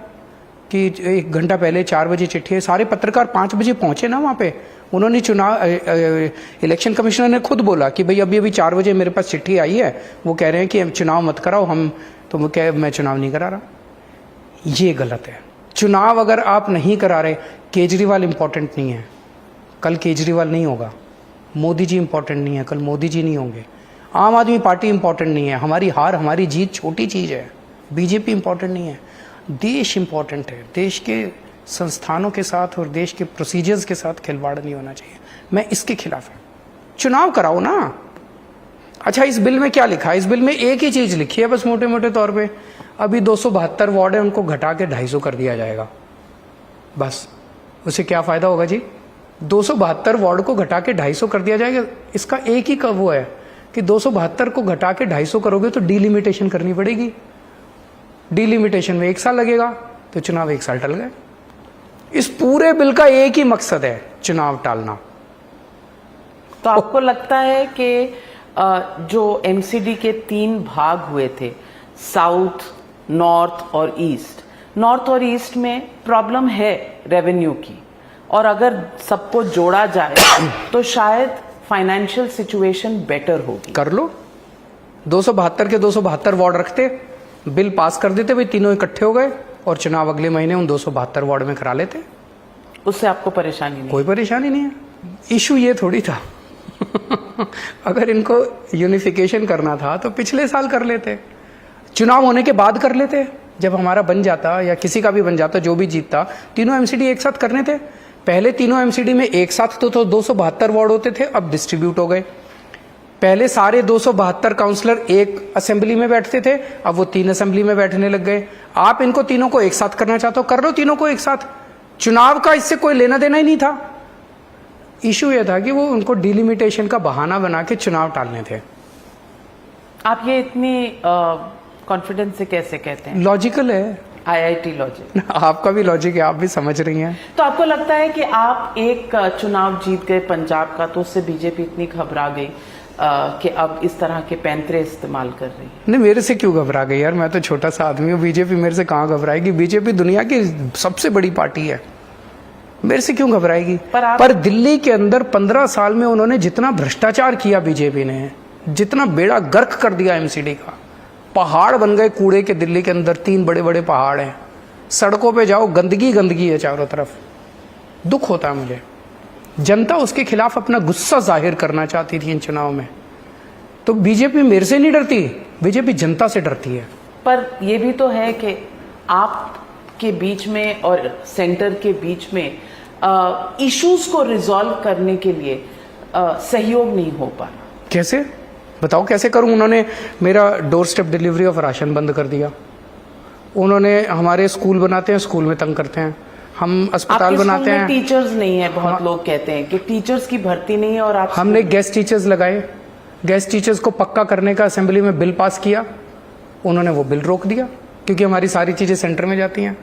कि 1 घंटा पहले 4 बजे चिट्ठी है। सारे पत्रकार 5 बजे पहुंचे ना वहाँ पे। उन्होंने इलेक्शन कमिश्नर ने खुद बोला कि भाई अभी 4 बजे मेरे पास चिट्ठी आई है, वो कह रहे हैं कि चुनाव मत कराओ, हम तो वो कह मैं चुनाव नहीं करा रहा। ये गलत है। चुनाव अगर आप नहीं करा रहे, केजरीवाल इंपॉर्टेंट नहीं है, कल केजरीवाल नहीं होगा। मोदी जी इंपॉर्टेंट नहीं है, कल मोदी जी नहीं होंगे। आम आदमी पार्टी इंपॉर्टेंट नहीं है, हमारी हार हमारी जीत छोटी चीज़ है। बीजेपी इंपॉर्टेंट नहीं है, देश इंपॉर्टेंट है। देश के संस्थानों के साथ और देश के प्रोसीजर्स के साथ खिलवाड़ नहीं होना चाहिए। मैं इसके खिलाफ हूँ। चुनाव कराओ ना। अच्छा, इस बिल में क्या लिखा है? इस बिल में एक ही चीज़ लिखी है बस, मोटे मोटे तौर पे, अभी 272 वार्ड है, उनको घटा के 250 कर दिया जाएगा। बस उससे क्या फ़ायदा होगा जी? 272 वार्ड को घटा के 250 कर दिया जाएगा। इसका एक ही वो है कि 272 को घटा के 250 करोगे तो डिलिमिटेशन करनी पड़ेगी। डिलिमिटेशन में 1 साल लगेगा, तो चुनाव 1 साल टल गए। इस पूरे बिल का एक ही मकसद है, चुनाव टालना। तो आपको लगता है कि जो एमसीडी के 3 भाग हुए थे, साउथ, नॉर्थ और ईस्ट, नॉर्थ और ईस्ट में प्रॉब्लम है रेवेन्यू की, और अगर सबको जोड़ा जाए तो शायद फाइनेंशियल सिचुएशन बेटर होगी। कर लो, 272 के 272 वार्ड रखते, बिल पास कर देते, भाई तीनों इकट्ठे हो गए और चुनाव अगले महीने उन 272 वार्ड में करा लेते। उससे आपको परेशानी नहीं? कोई परेशानी नहीं है। इशू ये थोड़ी था अगर इनको यूनिफिकेशन करना था तो पिछले साल कर लेते, चुनाव होने के बाद कर लेते। जब हमारा बन जाता या किसी का भी बन जाता, जो भी जीतता, तीनों एमसीडी एक साथ करने थे। पहले तीनों एमसीडी में एक साथ तो 272 वार्ड होते थे, अब डिस्ट्रीब्यूट हो गए। पहले सारे 272 काउंसलर एक असेंबली में बैठते थे, अब वो 3 असेंबली में बैठने लग गए। आप इनको तीनों को एक साथ करना चाहते हो, कर लो तीनों को एक साथ। चुनाव का इससे कोई लेना देना ही नहीं था। इशू ये था कि वो उनको डिलिमिटेशन का बहाना बना के चुनाव टालने थे। आप ये इतनी कॉन्फिडेंस से कैसे कहते हैं? लॉजिकल है, आईआईटी लॉजिक। आपका भी लॉजिक है, आप भी समझ रही हैं। तो आपको लगता है कि आप एक चुनाव जीत गए पंजाब का, तो उससे बीजेपी इतनी घबरा गई कि अब इस तरह के पैंतरे इस्तेमाल कर रही है? नहीं, मेरे से क्यों घबरा गई यार, मैं तो छोटा सा आदमी हूँ। बीजेपी मेरे से कहाँ घबराएगी? बीजेपी दुनिया की सबसे बड़ी पार्टी है, मेरे से क्यों घबराएगी? पर दिल्ली के अंदर 15 साल में उन्होंने जितना भ्रष्टाचार किया, बीजेपी ने जितना बेड़ा गर्क कर दिया एमसीडी का, पहाड़ बन गए कूड़े के। दिल्ली के अंदर 3 बड़े बड़े पहाड़ हैं, सड़कों पे जाओ गंदगी गंदगी है चारों तरफ। दुख होता है मुझे। जनता उसके खिलाफ अपना गुस्सा जाहिर करना चाहती थी इन चुनाव में, तो बीजेपी मेरे से नहीं डरती, बीजेपी जनता से डरती है। पर यह भी तो है कि आपके बीच में और सेंटर के बीच में इश्यूज को रिजॉल्व करने के लिए सहयोग नहीं हो पा रहा। कैसे बताओ, कैसे करूं? उन्होंने मेरा door step delivery of ration बंद कर दिया। उन्होंने हमारे स्कूल बनाते हैं, स्कूल में तंग करते हैं। हम अस्पताल बनाते हैं, टीचर्स नहीं है। बहुत लोग कहते हैं कि टीचर्स की भर्ती नहीं है, और आप हमने गेस्ट टीचर्स लगाए। गेस्ट टीचर्स को पक्का करने का असेंबली में बिल पास किया, उन्होंने वो बिल रोक दिया क्योंकि हमारी सारी चीजें सेंटर में जाती हैं।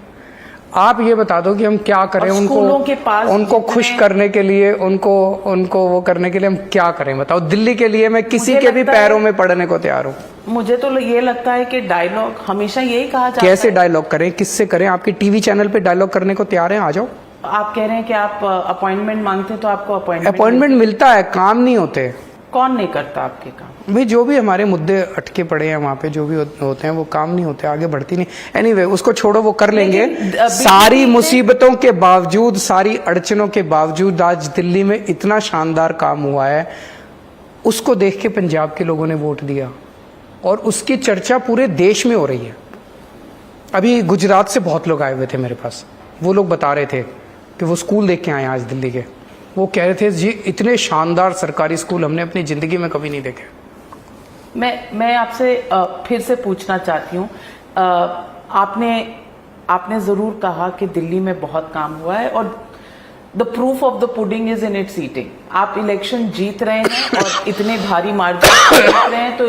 आप ये बता दो कि हम क्या करें उनको खुश करने के लिए, उनको वो करने के लिए हम क्या करें? बताओ। दिल्ली के लिए मैं किसी के भी पैरों में पड़ने को तैयार हूँ। मुझे तो ये लगता है कि डायलॉग हमेशा यही कहा जाता है। कैसे डायलॉग करें, किससे करें? आपकी टीवी चैनल पे डायलॉग करने को तैयार हैं, आ जाओ। आप कह रहे हैं कि आप अपॉइंटमेंट मांगते हैं, तो आपको अपॉइंटमेंट मिलता है, काम नहीं होते। कौन नहीं करता आपके काम? भाई जो भी हमारे मुद्दे अटके पड़े हैं वहाँ पे, जो भी होते हैं वो काम नहीं होते, आगे बढ़ती नहीं। एनीवे, उसको छोड़ो, वो कर लेंगे। सारी मुसीबतों के बावजूद, सारी अड़चनों के बावजूद आज दिल्ली में इतना शानदार काम हुआ है, उसको देख के पंजाब के लोगों ने वोट दिया और उसकी चर्चा पूरे देश में हो रही है। अभी गुजरात से बहुत लोग आए हुए थे मेरे पास, वो लोग बता रहे थे कि वो स्कूल देख के आए आज दिल्ली के। वो कह रहे थे जी इतने शानदार सरकारी स्कूल हमने अपनी जिंदगी में कभी नहीं देखे। मैं आपसे फिर से पूछना चाहती हूँ, आपने आपने ज़रूर कहा कि दिल्ली में बहुत काम हुआ है और the proof of the pudding is in its eating. आप इलेक्शन जीत रहे हैं और इतने भारी मार्जिन से जीत रहे हैं, तो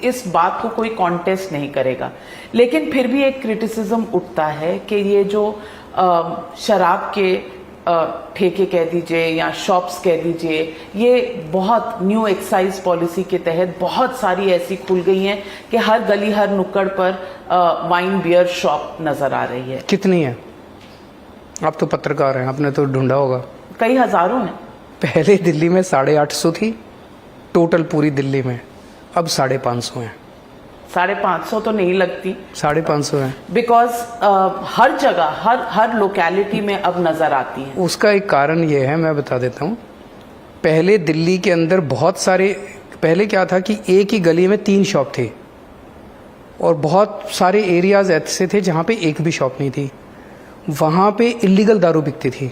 इस बात को कोई कॉन्टेस्ट नहीं करेगा। लेकिन फिर भी एक क्रिटिसिज्म उठता है कि ये जो शराब के ठेके कह दीजिए या शॉप्स कह दीजिए, ये बहुत न्यू एक्साइज पॉलिसी के तहत बहुत सारी ऐसी खुल गई हैं कि हर गली हर नुक्कड़ पर वाइन बियर शॉप नजर आ रही है। कितनी है? आप तो पत्रकार हैं, आपने तो ढूंढा होगा। कई हजारों हैं। पहले दिल्ली में 850 थी टोटल पूरी दिल्ली में, अब 550 हैं। 550 तो नहीं लगती, 550 हैं। बिकॉज हर जगह हर लोकेलिटी में अब नजर आती है। उसका एक कारण ये है, मैं बता देता हूँ। पहले दिल्ली के अंदर बहुत सारे, पहले क्या था कि एक ही गली में 3 शॉप थे और बहुत सारे एरियाज ऐसे थे जहाँ पे एक भी शॉप नहीं थी, वहाँ पे इलीगल दारू बिकती थी।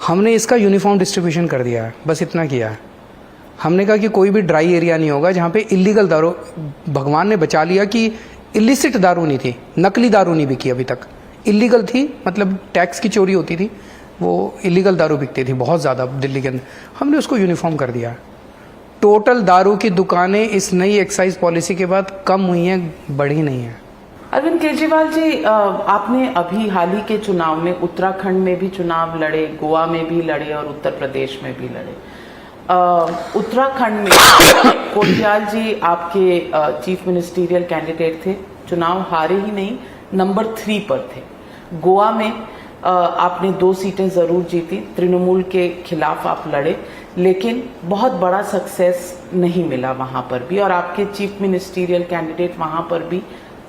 हमने इसका यूनिफॉर्म डिस्ट्रीब्यूशन कर दिया है, बस इतना किया है। हमने कहा कि कोई भी ड्राई एरिया नहीं होगा जहाँ पे इलीगल दारू, भगवान ने बचा लिया कि इलिसिट दारू नहीं थी, नकली दारू नहीं बिकी अभी तक। इलीगल थी, मतलब टैक्स की चोरी होती थी, वो इलीगल दारू बिकती थी बहुत ज़्यादा दिल्ली के अंदर। हमने उसको यूनिफॉर्म कर दिया है। टोटल दारू की दुकानें इस नई एक्साइज पॉलिसी के बाद कम हुई हैं, बढ़ी नहीं है। अरविंद केजरीवाल जी, आपने अभी हाल ही के चुनाव में उत्तराखंड में भी चुनाव लड़े, गोवा में भी लड़े और उत्तर प्रदेश में भी लड़े। उत्तराखंड में कोटियाल जी आपके चीफ मिनिस्टीरियल कैंडिडेट थे, चुनाव हारे ही नहीं, नंबर 3 पर थे। गोवा में आपने 2 सीटें जरूर जीती, तृणमूल के खिलाफ आप लड़े, लेकिन बहुत बड़ा सक्सेस नहीं मिला वहां पर भी और आपके चीफ मिनिस्टीरियल कैंडिडेट वहां पर भी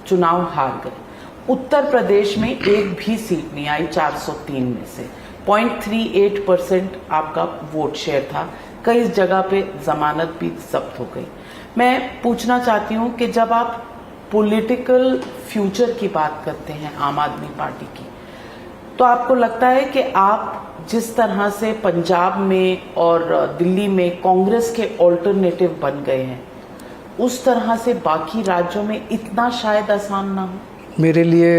चुनाव हार गए। उत्तर प्रदेश में एक भी सीट नहीं आई 403 में से। 0.38% आपका वोट शेयर था। कई जगह पे जमानत भी जब्त हो गई। मैं पूछना चाहती हूँ कि जब आप पॉलिटिकल फ्यूचर की बात करते हैं आम आदमी पार्टी की, तो आपको लगता है कि आप जिस तरह से पंजाब में और दिल्ली में कांग्रेस के ऑल्टरनेटिव बन गए हैं, उस तरह से बाकी राज्यों में इतना शायद आसान ना हो? मेरे लिए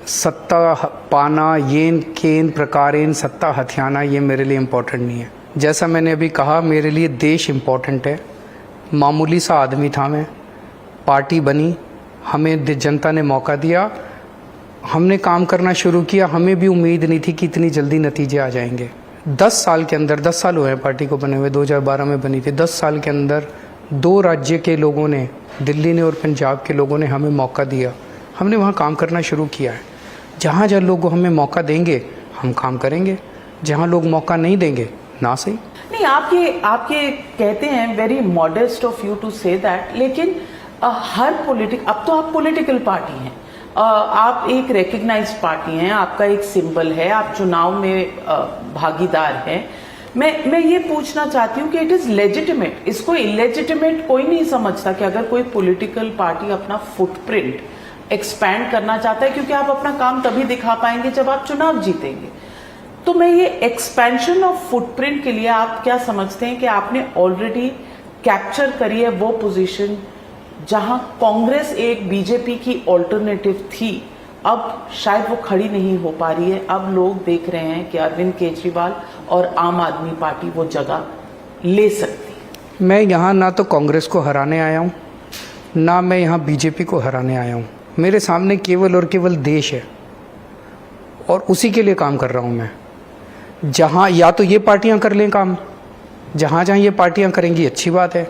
सत्ता पाना, येन केन प्रकारेन सत्ता हथियाना, ये मेरे लिए इम्पोर्टेंट नहीं है। जैसा मैंने अभी कहा, मेरे लिए देश इम्पोर्टेंट है। मामूली सा आदमी था मैं, पार्टी बनी, हमें जनता ने मौका दिया, हमने काम करना शुरू किया। हमें भी उम्मीद नहीं थी कि इतनी जल्दी नतीजे आ जाएंगे। 10 साल के अंदर, 10 साल हुए हैं पार्टी को बने हुए, 2012 में बनी थी। 10 साल के अंदर 2 राज्य के लोगों ने, दिल्ली ने और पंजाब के लोगों ने हमें मौका दिया। हमने वहाँ काम करना शुरू किया है। जहाँ जहाँ लोग हमें मौका देंगे हम काम करेंगे, जहाँ लोग मौका नहीं देंगे ना सही। नहीं, आपके कहते हैं, very modest of you to say that, लेकिन हर अब तो आप पॉलिटिकल पार्टी हैं, आप एक रिकग्नाइज्ड पार्टी हैं, आपका एक सिंबल है, आप चुनाव में भागीदार हैं। मैं ये पूछना चाहती हूँ कि इट इज लेजिटिमेट, इसको इलेजिटिमेट कोई नहीं समझता कि अगर कोई पॉलिटिकल पार्टी अपना फुटप्रिंट एक्सपैंड करना चाहता है, क्योंकि आप अपना काम तभी दिखा पाएंगे जब आप चुनाव जीतेंगे। तो मैं ये एक्सपेंशन ऑफ फुटप्रिंट के लिए आप क्या समझते हैं कि आपने ऑलरेडी कैप्चर करी है वो पोजीशन जहां कांग्रेस एक बीजेपी की ऑल्टरनेटिव थी, अब शायद वो खड़ी नहीं हो पा रही है। अब लोग देख रहे हैं कि अरविंद केजरीवाल और आम आदमी पार्टी वो जगह ले सकती है। मैं यहाँ ना तो कांग्रेस को हराने आया हूँ, ना मैं यहाँ बीजेपी को हराने आया हूँ। मेरे सामने केवल और केवल देश है और उसी के लिए काम कर रहा हूँ मैं। जहाँ या तो ये पार्टियाँ कर लें काम, जहाँ जहाँ ये पार्टियाँ करेंगी अच्छी बात है,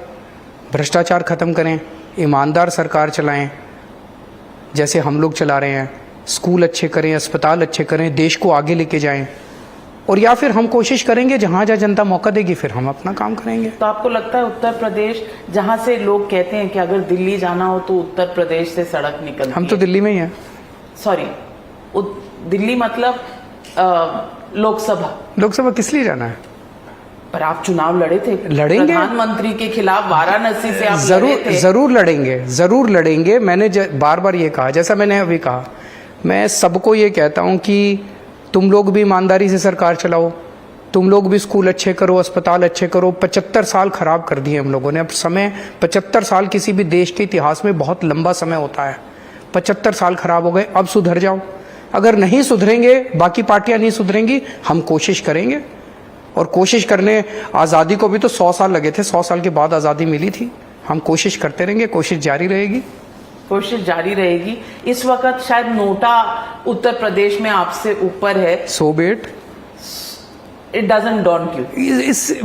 भ्रष्टाचार ख़त्म करें, ईमानदार सरकार चलाएं जैसे हम लोग चला रहे हैं, स्कूल अच्छे करें, अस्पताल अच्छे करें, देश को आगे लेके जाएं। और या फिर हम कोशिश करेंगे जहाँ जहाँ जनता मौका देगी फिर हम अपना काम करेंगे। तो आपको लगता है उत्तर प्रदेश, जहाँ से लोग कहते हैं कि अगर दिल्ली जाना हो तो उत्तर प्रदेश से सड़क निकलती है? हम तो दिल्ली में ही हैं। सॉरी, दिल्ली मतलब लोकसभा किस लिए जाना है? पर आप चुनाव लड़े थे, लड़ेंगे प्रधानमंत्री के खिलाफ वाराणसी से आप जरूर लड़े थे। जरूर लड़ेंगे। मैंने बार बार ये कहा, जैसा मैंने अभी कहा, मैं सबको ये कहता हूँ कि तुम लोग भी ईमानदारी से सरकार चलाओ, तुम लोग भी स्कूल अच्छे करो, अस्पताल अच्छे करो। 75 साल खराब कर दिए हम लोगों ने। अब समय 75 साल किसी भी देश के इतिहास में बहुत लंबा समय होता है। 75 साल खराब हो गए, अब सुधर जाओ। अगर नहीं सुधरेंगे, बाकी पार्टियां नहीं सुधरेंगी, हम कोशिश करेंगे। और कोशिश करने, आज़ादी को भी तो 100 साल लगे थे, 100 साल के बाद आज़ादी मिली थी। हम कोशिश करते रहेंगे, कोशिश जारी रहेगी। कोशिश जारी रहेगी। इस वक्त शायद नोटा उत्तर प्रदेश में आपसे ऊपर है। सो बेट, इट डजंट डॉन्ट यू। इस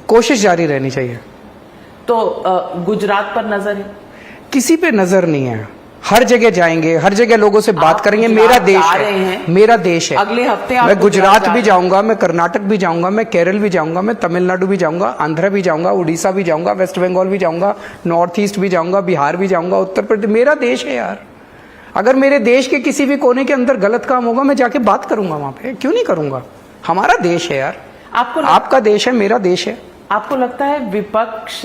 कोशिश जारी रहनी चाहिए। तो गुजरात पर नजर है? किसी पे नजर नहीं है। हर जगह जाएंगे, हर जगह लोगों से बात करेंगे। गुजरात मेरा देश जा रहे है, हैं। मेरा देश है। अगले हफ्ते आप मैं गुजरात जा भी रहे जाऊंगा, मैं कर्नाटक भी जाऊंगा, मैं केरल भी जाऊंगा, मैं तमिलनाडु भी जाऊंगा, आंध्र भी जाऊंगा, उड़ीसा भी जाऊंगा, वेस्ट बंगाल भी जाऊंगा, नॉर्थ ईस्ट भी जाऊंगा, बिहार भी जाऊंगा, उत्तर प्रदेश। मेरा देश है यार। अगर मेरे देश के किसी भी कोने के अंदर गलत काम होगा, मैं जाके बात करूंगा वहां पे। क्यों नहीं करूंगा? हमारा देश है यार। आपका देश है, मेरा देश है। आपको लगता है विपक्ष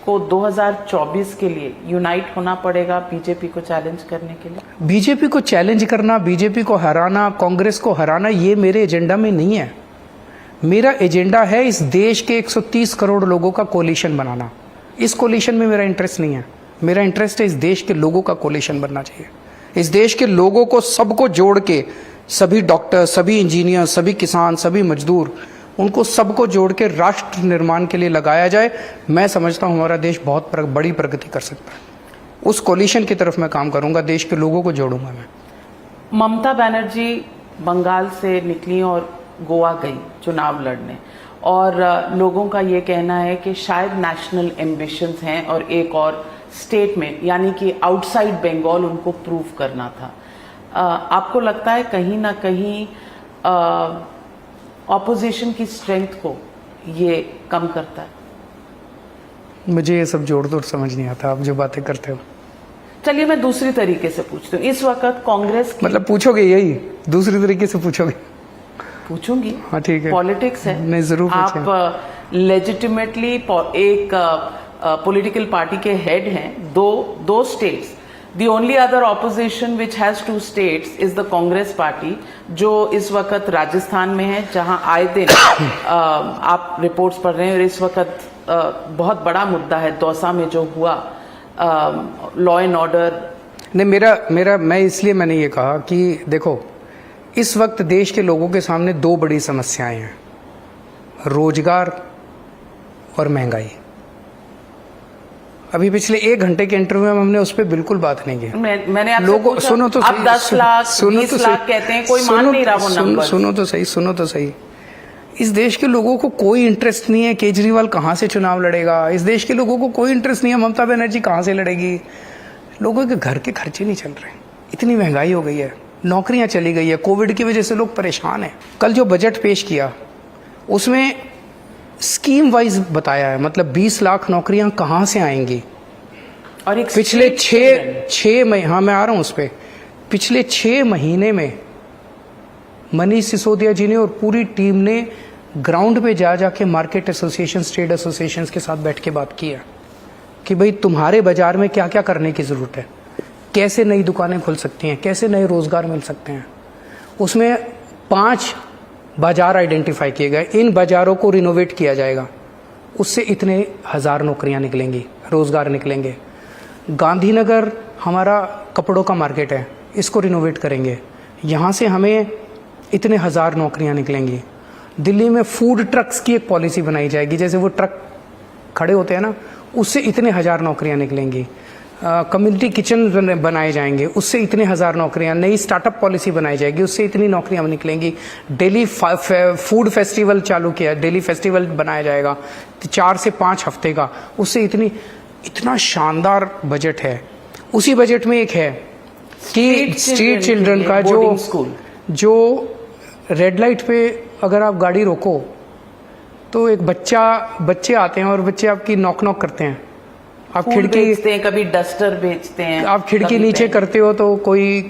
को 2024 के लिए यूनाइट होना पड़ेगा बीजेपी को चैलेंज करने के लिए? बीजेपी को चैलेंज करना, बीजेपी को हराना, कांग्रेस को हराना, ये मेरे एजेंडा में नहीं है। मेरा एजेंडा है इस देश के 130 करोड़ लोगों का कोलिशन बनाना। इस कोलिशन में मेरा इंटरेस्ट नहीं है। मेरा इंटरेस्ट है इस देश के लोगों का कोलिशन बनना चाहिए। इस देश के लोगों को सबको जोड़ के, सभी डॉक्टर, सभी इंजीनियर, सभी किसान, सभी मजदूर, उनको सबको जोड़ के राष्ट्र निर्माण के लिए लगाया जाए। मैं समझता हूं हमारा देश बहुत बड़ी प्रगति कर सकता है। उस कोलिशन की तरफ मैं काम करूंगा, देश के लोगों को जोड़ूंगा मैं। ममता बनर्जी बंगाल से निकली और गोवा गई चुनाव लड़ने, और लोगों का ये कहना है कि शायद नेशनल एम्बिशंस हैं और एक और स्टेट में, यानी कि आउटसाइड बंगाल उनको प्रूव करना था। आपको लगता है कहीं ना कहीं ऑपोजिशन की स्ट्रेंथ को ये कम करता है? मुझे ये सब जोड़ तोड़ समझ नहीं आता, आप जो बातें करते हो। चलिए मैं दूसरी तरीके से पूछती हूँ। इस वक्त कांग्रेस की, मतलब पूछोगे यही, दूसरी तरीके से पूछोगे? पूछूंगी। हाँ ठीक है, पॉलिटिक्स है। नहीं जरूर आप लेजिटिमेटली एक पॉलिटिकल पार्टी के हेड हैं। दो states, the only other opposition which has 2 states is the Congress party, जो इस वक्त राजस्थान में है, जहां आए दिन आप रिपोर्ट्स पढ़ रहे हैं। और इस वक्त बहुत बड़ा मुद्दा है दौसा में जो हुआ, लॉ एंड ऑर्डर। नहीं, मैं इसलिए मैंने ये कहा कि देखो, इस वक्त देश के लोगों के सामने 2 बड़ी समस्याएं हैं, रोजगार और महंगाई। अभी पिछले 1 घंटे के इंटरव्यू में हमने उस पर बिल्कुल बात नहीं की। मैंने आपसे लोगों पूछा, सुनो तो आप 10 लाख 20 लाख कहते हैं, कोई मान नहीं रहा वो नंबर। सुनो तो सही। इस देश के लोगों को कोई इंटरेस्ट नहीं है केजरीवाल कहाँ से चुनाव लड़ेगा। इस देश के लोगों को कोई इंटरेस्ट नहीं है ममता बनर्जी कहाँ से लड़ेगी। लोगों के घर के खर्चे नहीं चल रहे, इतनी महंगाई हो गई है, नौकरियां चली गई है, कोविड की वजह से लोग परेशान हैं। कल जो बजट पेश किया उसमें स्कीम वाइज बताया है, मतलब 20 लाख नौकरियां कहाँ से आएंगी। और एक पिछले 6 महीने, हाँ मैं आ रहा हूँ उस पर, पिछले 6 महीने में मनीष सिसोदिया जी ने और पूरी टीम ने ग्राउंड पे जाके मार्केट एसोसिएशन, ट्रेड एसोसिएशन के साथ बैठ के बात की है कि भाई तुम्हारे बाजार में क्या क्या करने की जरूरत है, कैसे नई दुकानें खुल सकती हैं, कैसे नए रोजगार मिल सकते हैं। उसमें 5 बाजार आइडेंटिफाई किए गए, इन बाजारों को रिनोवेट किया जाएगा, उससे इतने 1000 नौकरियां निकलेंगी, रोजगार निकलेंगे। गांधीनगर हमारा कपड़ों का मार्केट है, इसको रिनोवेट करेंगे, यहाँ से हमें इतने 1000 नौकरियां निकलेंगी। दिल्ली में फूड ट्रक्स की एक पॉलिसी बनाई जाएगी, जैसे वो ट्रक खड़े होते हैं ना, उससे इतने 1000 नौकरियां निकलेंगी। कम्युनिटी किचन बनाए जाएंगे, उससे इतने 1000 नौकरियां। नई स्टार्टअप पॉलिसी बनाई जाएगी, उससे इतनी नौकरियां निकलेंगी। डेली फूड फेस्टिवल चालू किया, डेली फेस्टिवल बनाया जाएगा 4 से 5 हफ्ते का, उससे इतना शानदार बजट है। उसी बजट में एक है कि स्ट्रीट चिल्ड्रन का जो रेड लाइट पे अगर आप गाड़ी रोको तो एक बच्चे आते हैं और बच्चे आपकी नॉक करते हैं, आप खिड़की बेचते हैं, कभी डस्टर बेचते हैं, आप खिड़की नीचे करते हो तो कोई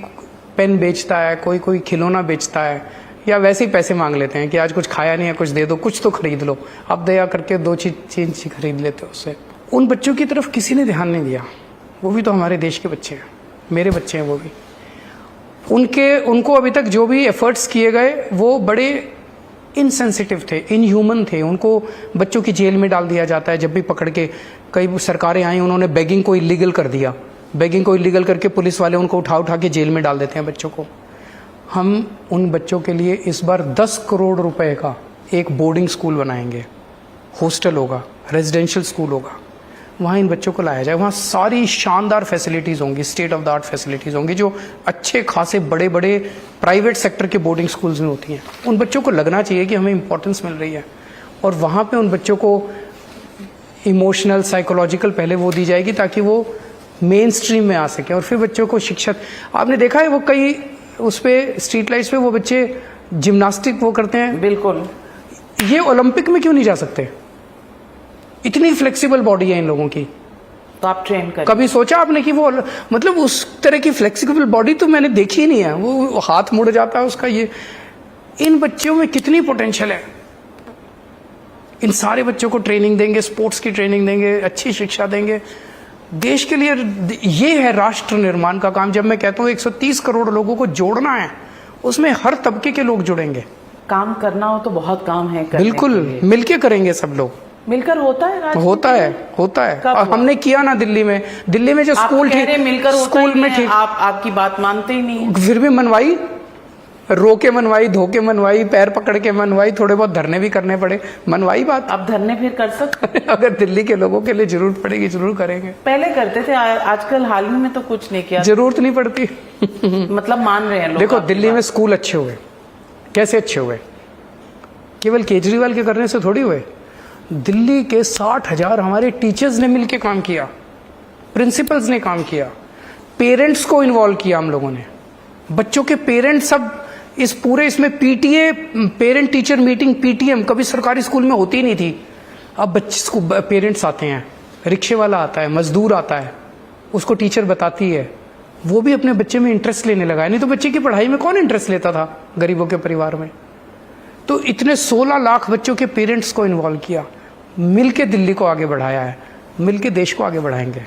पेन बेचता है, कोई खिलौना बेचता है, या वैसे ही पैसे मांग लेते हैं कि आज कुछ खाया नहीं है, कुछ दे दो, कुछ तो खरीद लो। आप दया करके 2 चीज खरीद लेते हो उससे। उन बच्चों की तरफ किसी ने ध्यान नहीं दिया। वो भी तो हमारे देश के बच्चे हैं, मेरे बच्चे हैं वो भी। उनको अभी तक जो भी एफर्ट्स किए गए वो बड़े इनसेंसिटिव थे, इनह्यूमन थे। उनको बच्चों की जेल में डाल दिया जाता है जब भी पकड़ के। कई सरकारें आई, उन्होंने बेगिंग को इलीगल कर दिया, बेगिंग को इलीगल करके पुलिस वाले उनको उठा के जेल में डाल देते हैं बच्चों को। हम उन बच्चों के लिए इस बार 10 करोड़ रुपए का एक बोर्डिंग स्कूल बनाएंगे। हॉस्टल होगा, रेजिडेंशियल स्कूल होगा, वहाँ इन बच्चों को लाया जाए। वहाँ सारी शानदार फैसिलिटीज़ होंगी, state of the art facilities होंगी, जो अच्छे खासे बड़े बड़े प्राइवेट सेक्टर के बोर्डिंग स्कूल्स में होती हैं। उन बच्चों को लगना चाहिए कि हमें इंपॉर्टेंस मिल रही है, और वहाँ पे उन बच्चों को इमोशनल साइकोलॉजिकल पहले वो दी जाएगी ताकि वो मेन स्ट्रीम में आ सके, और फिर बच्चों को शिक्षा। आपने देखा है वो कई उस पे स्ट्रीट लाइट्स पे वो बच्चे जिम्नास्टिक वो करते हैं, बिल्कुल। ये ओलंपिक में क्यों नहीं जा सकते? इतनी फ्लेक्सिबल बॉडी है इन लोगों की। तो आप ट्रेन करें। कभी सोचा आपने कि वो मतलब उस तरह की फ्लेक्सिबल बॉडी तो मैंने देखी ही नहीं है। वो हाथ मुड़ जाता है उसका। ये इन बच्चों में कितनी पोटेंशियल है। इन सारे बच्चों को ट्रेनिंग देंगे, स्पोर्ट्स की ट्रेनिंग देंगे, अच्छी शिक्षा देंगे देश के लिए। ये है राष्ट्र निर्माण का काम। जब मैं कहता हूँ 130 करोड़ लोगों को जोड़ना है, उसमें हर तबके के लोग जुड़ेंगे। काम करना हो तो बहुत काम है करने बिल्कुल, के लिए। मिलके करेंगे सब लोग। मिलकर होता है राजनीति होता है, होता है। कब और हुआ? हमने किया ना दिल्ली में। दिल्ली में जो आप स्कूल कह रहे मिलकर होता स्कूल ही में है, ठीक, आप आपकी बात मानते ही नहीं है। फिर भी मनवाई, रो के मनवाई, धो के मनवाई, पैर पकड़ के मनवाई, थोड़े बहुत धरने भी करने पड़े, मनवाई बात। आप धरने फिर कर सकते। अगर दिल्ली के लोगों के लिए जरूरत पड़ेगी जरूर करेंगे। पहले करते थे, आजकल हाल ही में तो कुछ नहीं किया। जरूरत नहीं पड़ती। मतलब मान रहे हैं लोग। देखो आपकी दिल्ली में बात। स्कूल अच्छे हुए, कैसे अच्छे हुए? केवल केजरीवाल के करने से थोड़ी हुए। दिल्ली के 60,000 हमारे टीचर्स ने मिलकर काम किया, प्रिंसिपल्स ने काम किया, पेरेंट्स को इन्वॉल्व किया हम लोगों ने। बच्चों के पेरेंट्स सब इस पूरे इसमें PTA, parent teacher meeting, PTM कभी सरकारी स्कूल में होती नहीं थी। अब बच्चे पेरेंट्स आते हैं, रिक्शे वाला आता है, मजदूर आता है, उसको टीचर बताती है, वो भी अपने बच्चे में इंटरेस्ट लेने लगा है। नहीं तो बच्चे की पढ़ाई में कौन इंटरेस्ट लेता था गरीबों के परिवार में? तो इतने 16 लाख बच्चों के पेरेंट्स को इन्वॉल्व किया, मिलके दिल्ली को आगे बढ़ाया है, मिलके देश को आगे बढ़ाएंगे।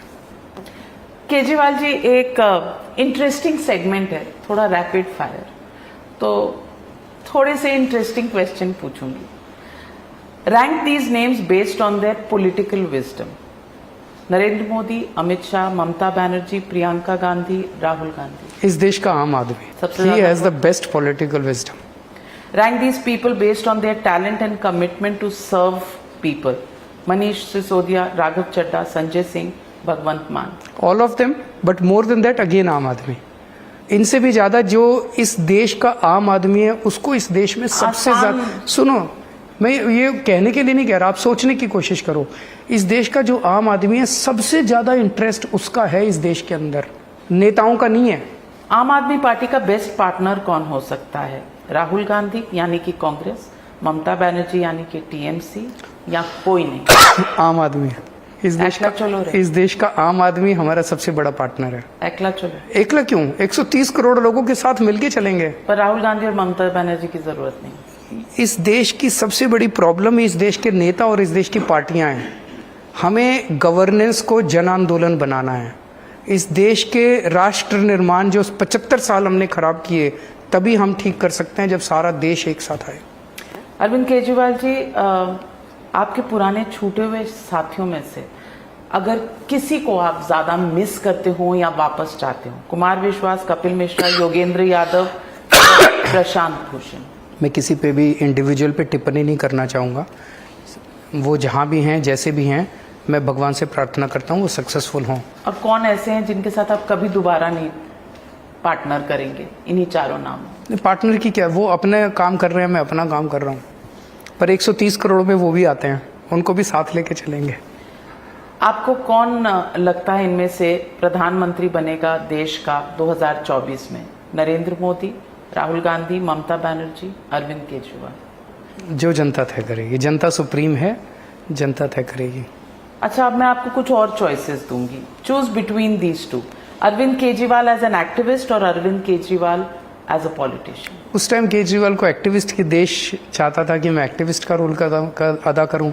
केजरीवाल जी, एक इंटरेस्टिंग सेगमेंट है, थोड़ा रैपिड फायर, तो थोड़े से इंटरेस्टिंग क्वेश्चन पूछूंगी। Rank these names based on their political wisdom. Narendra Modi, Amit Shah, Mamata Banerjee, Priyanka Gandhi, Rahul Gandhi. इस देश का आम आदमी, सबसे ही ज्यादा has the best political wisdom. Rank these people based on their talent and commitment to serve people. Manish Sisodia, Raghav Chadda, Sanjay Singh, Bhagwant Mann. All of them, but more than that again आम आदमी। इनसे भी ज्यादा जो इस देश का आम आदमी है, उसको इस देश में सबसे ज्यादा। सुनो, मैं ये कहने के लिए नहीं कह रहा, आप सोचने की कोशिश करो। इस देश का जो आम आदमी है, सबसे ज्यादा इंटरेस्ट उसका है इस देश के अंदर, नेताओं का नहीं है। आम आदमी पार्टी का बेस्ट पार्टनर कौन हो सकता है? राहुल गांधी यानी कि कांग्रेस, ममता बनर्जी यानी कि टीएमसी, या कोई नहीं? आम आदमी इस देश एकला का, चलो रे। इस देश का आम आदमी हमारा सबसे बड़ा पार्टनर है। एकला चलो। एकला क्यों? 130 करोड़ लोगों के साथ मिलके चलेंगे। पर राहुल गांधी और ममता बनर्जी की जरूरत नहीं। इस देश की सबसे बड़ी प्रॉब्लम इस देश के नेता और इस देश की पार्टियां हैं। हमें गवर्नेंस को जन आंदोलन बनाना है। इस देश के राष्ट्र निर्माण जो 75 साल हमने खराब किए, तभी हम ठीक कर सकते हैं जब सारा देश एक साथ आए। अरविंद केजरीवाल जी, आपके पुराने छूटे हुए साथियों में से अगर किसी को आप ज्यादा मिस करते हो या वापस चाहते हो, कुमार विश्वास, कपिल मिश्रा, योगेंद्र यादव, प्रशांत भूषण? मैं किसी पे भी इंडिविजुअल पे टिप्पणी नहीं करना चाहूँगा। वो जहाँ भी हैं, जैसे भी हैं, मैं भगवान से प्रार्थना करता हूँ वो सक्सेसफुल हों। और कौन ऐसे हैं जिनके साथ आप कभी दोबारा नहीं पार्टनर करेंगे? इन्हीं चारों नाम। पार्टनर की क्या, वो अपने काम कर रहे हैं, मैं अपना काम कर रहा हूँ। पर 130 करोड़ में वो भी आते हैं, उनको भी साथ लेके चलेंगे। आपको कौन लगता है इनमें से प्रधानमंत्री बनेगा देश का 2024 में? नरेंद्र मोदी, राहुल गांधी, ममता बनर्जी, अरविंद केजरीवाल? जो जनता तय करेगी, जनता सुप्रीम है, जनता तय करेगी। अच्छा, अब मैं आपको कुछ और चॉइसेस दूंगी। Choose between these two, Arvind Kejriwal as an activist और Arvind Kejriwal as a politician. उस टाइम केजरीवाल को एक्टिविस्ट की देश चाहता था कि मैं एक्टिविस्ट का रोल अदा करूं।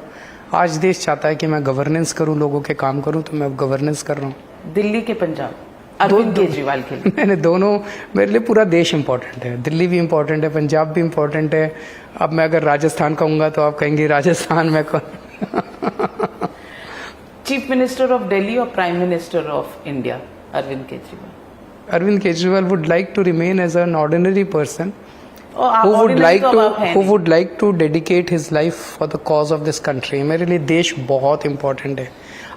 आज देश चाहता है कि मैं गवर्नेंस करूं, लोगों के काम करूं, तो मैं अब गवर्नेंस कर रहा हूं। दिल्ली के पंजाब, अरविंद केजरीवाल के लिए? मैंने दोनों, मेरे लिए पूरा देश इंपॉर्टेंट है। दिल्ली भी इंपॉर्टेंट है, पंजाब भी इंपॉर्टेंट है। अब मैं अगर राजस्थान कहूंगा तो आप कहेंगे राजस्थान में कौन? चीफ मिनिस्टर ऑफ दिल्ली और prime minister of India? Arvind Kejriwal. Arvind Kejriwal would like to remain as an ordinary person और आप who would ordinary like तो to आप हैं who नहीं। would like to dedicate his life for the cause of this country। मेरे लिए देश बहुत इम्पोर्टेंट है।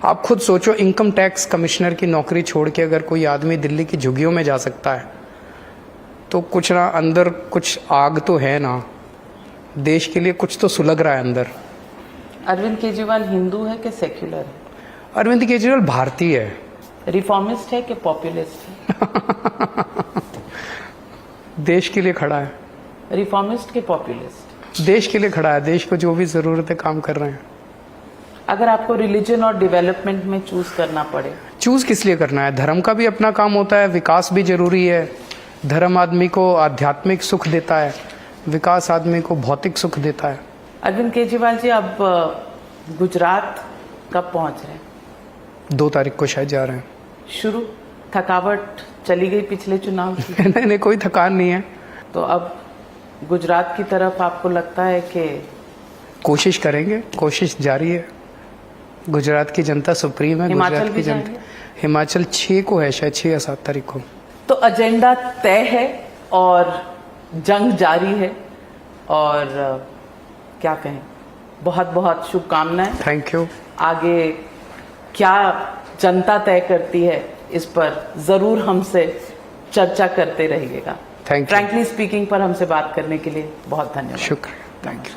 आप खुद सोचो, इनकम टैक्स कमिश्नर की नौकरी छोड़ के अगर कोई आदमी दिल्ली की झुग्गियों में जा सकता है तो कुछ ना अंदर कुछ आग तो है ना, देश के लिए कुछ तो सुलग रहा है अंदर। अरविंद केजरीवाल हिंदू है कि सेक्युलर है? अरविंद केजरीवाल भारतीय है। रिफॉर्मिस्ट है कि पॉपुलिस्ट है? देश के लिए खड़ा है। रिफॉर्मिस्ट के पॉपुलिस्ट? देश के लिए खड़ा है, देश को जो भी जरूरत है काम कर रहे हैं। अगर आपको रिलीजन और डेवलपमेंट में चूज करना पड़े, चूज किस लिए करना है? धर्म का भी अपना काम होता है, विकास भी जरूरी है। धर्म आदमी को आध्यात्मिक सुख देता है, विकास आदमी को भौतिक सुख देता है। अरविंद केजरीवाल जी अब गुजरात कब पहुंच रहे हैं? 2 तारीख को शायद जा रहे हैं। शुरू थकावट चली गई पिछले चुनाव की? नहीं, कोई थकान नहीं है। तो अब गुजरात की तरफ आपको लगता है कि कोशिश करेंगे, कोशिश जारी है। गुजरात की जनता सुप्रीम है। हिमाचल गुजरात भी की जनता, जाएंगे? हिमाचल 6 को है, शायद 6 या 7 तारीख को। तो एजेंडा तय है और जंग जारी है और क्या कहें, बहुत बहुत शुभकामनाएं। Thank you. आगे क्या जनता तय करती है इस पर जरूर हमसे चर्चा करते रहिएगा। Thank you. फ्रैंकली स्पीकिंग पर हमसे बात करने के लिए बहुत धन्यवाद। शुक्रिया। Thank you.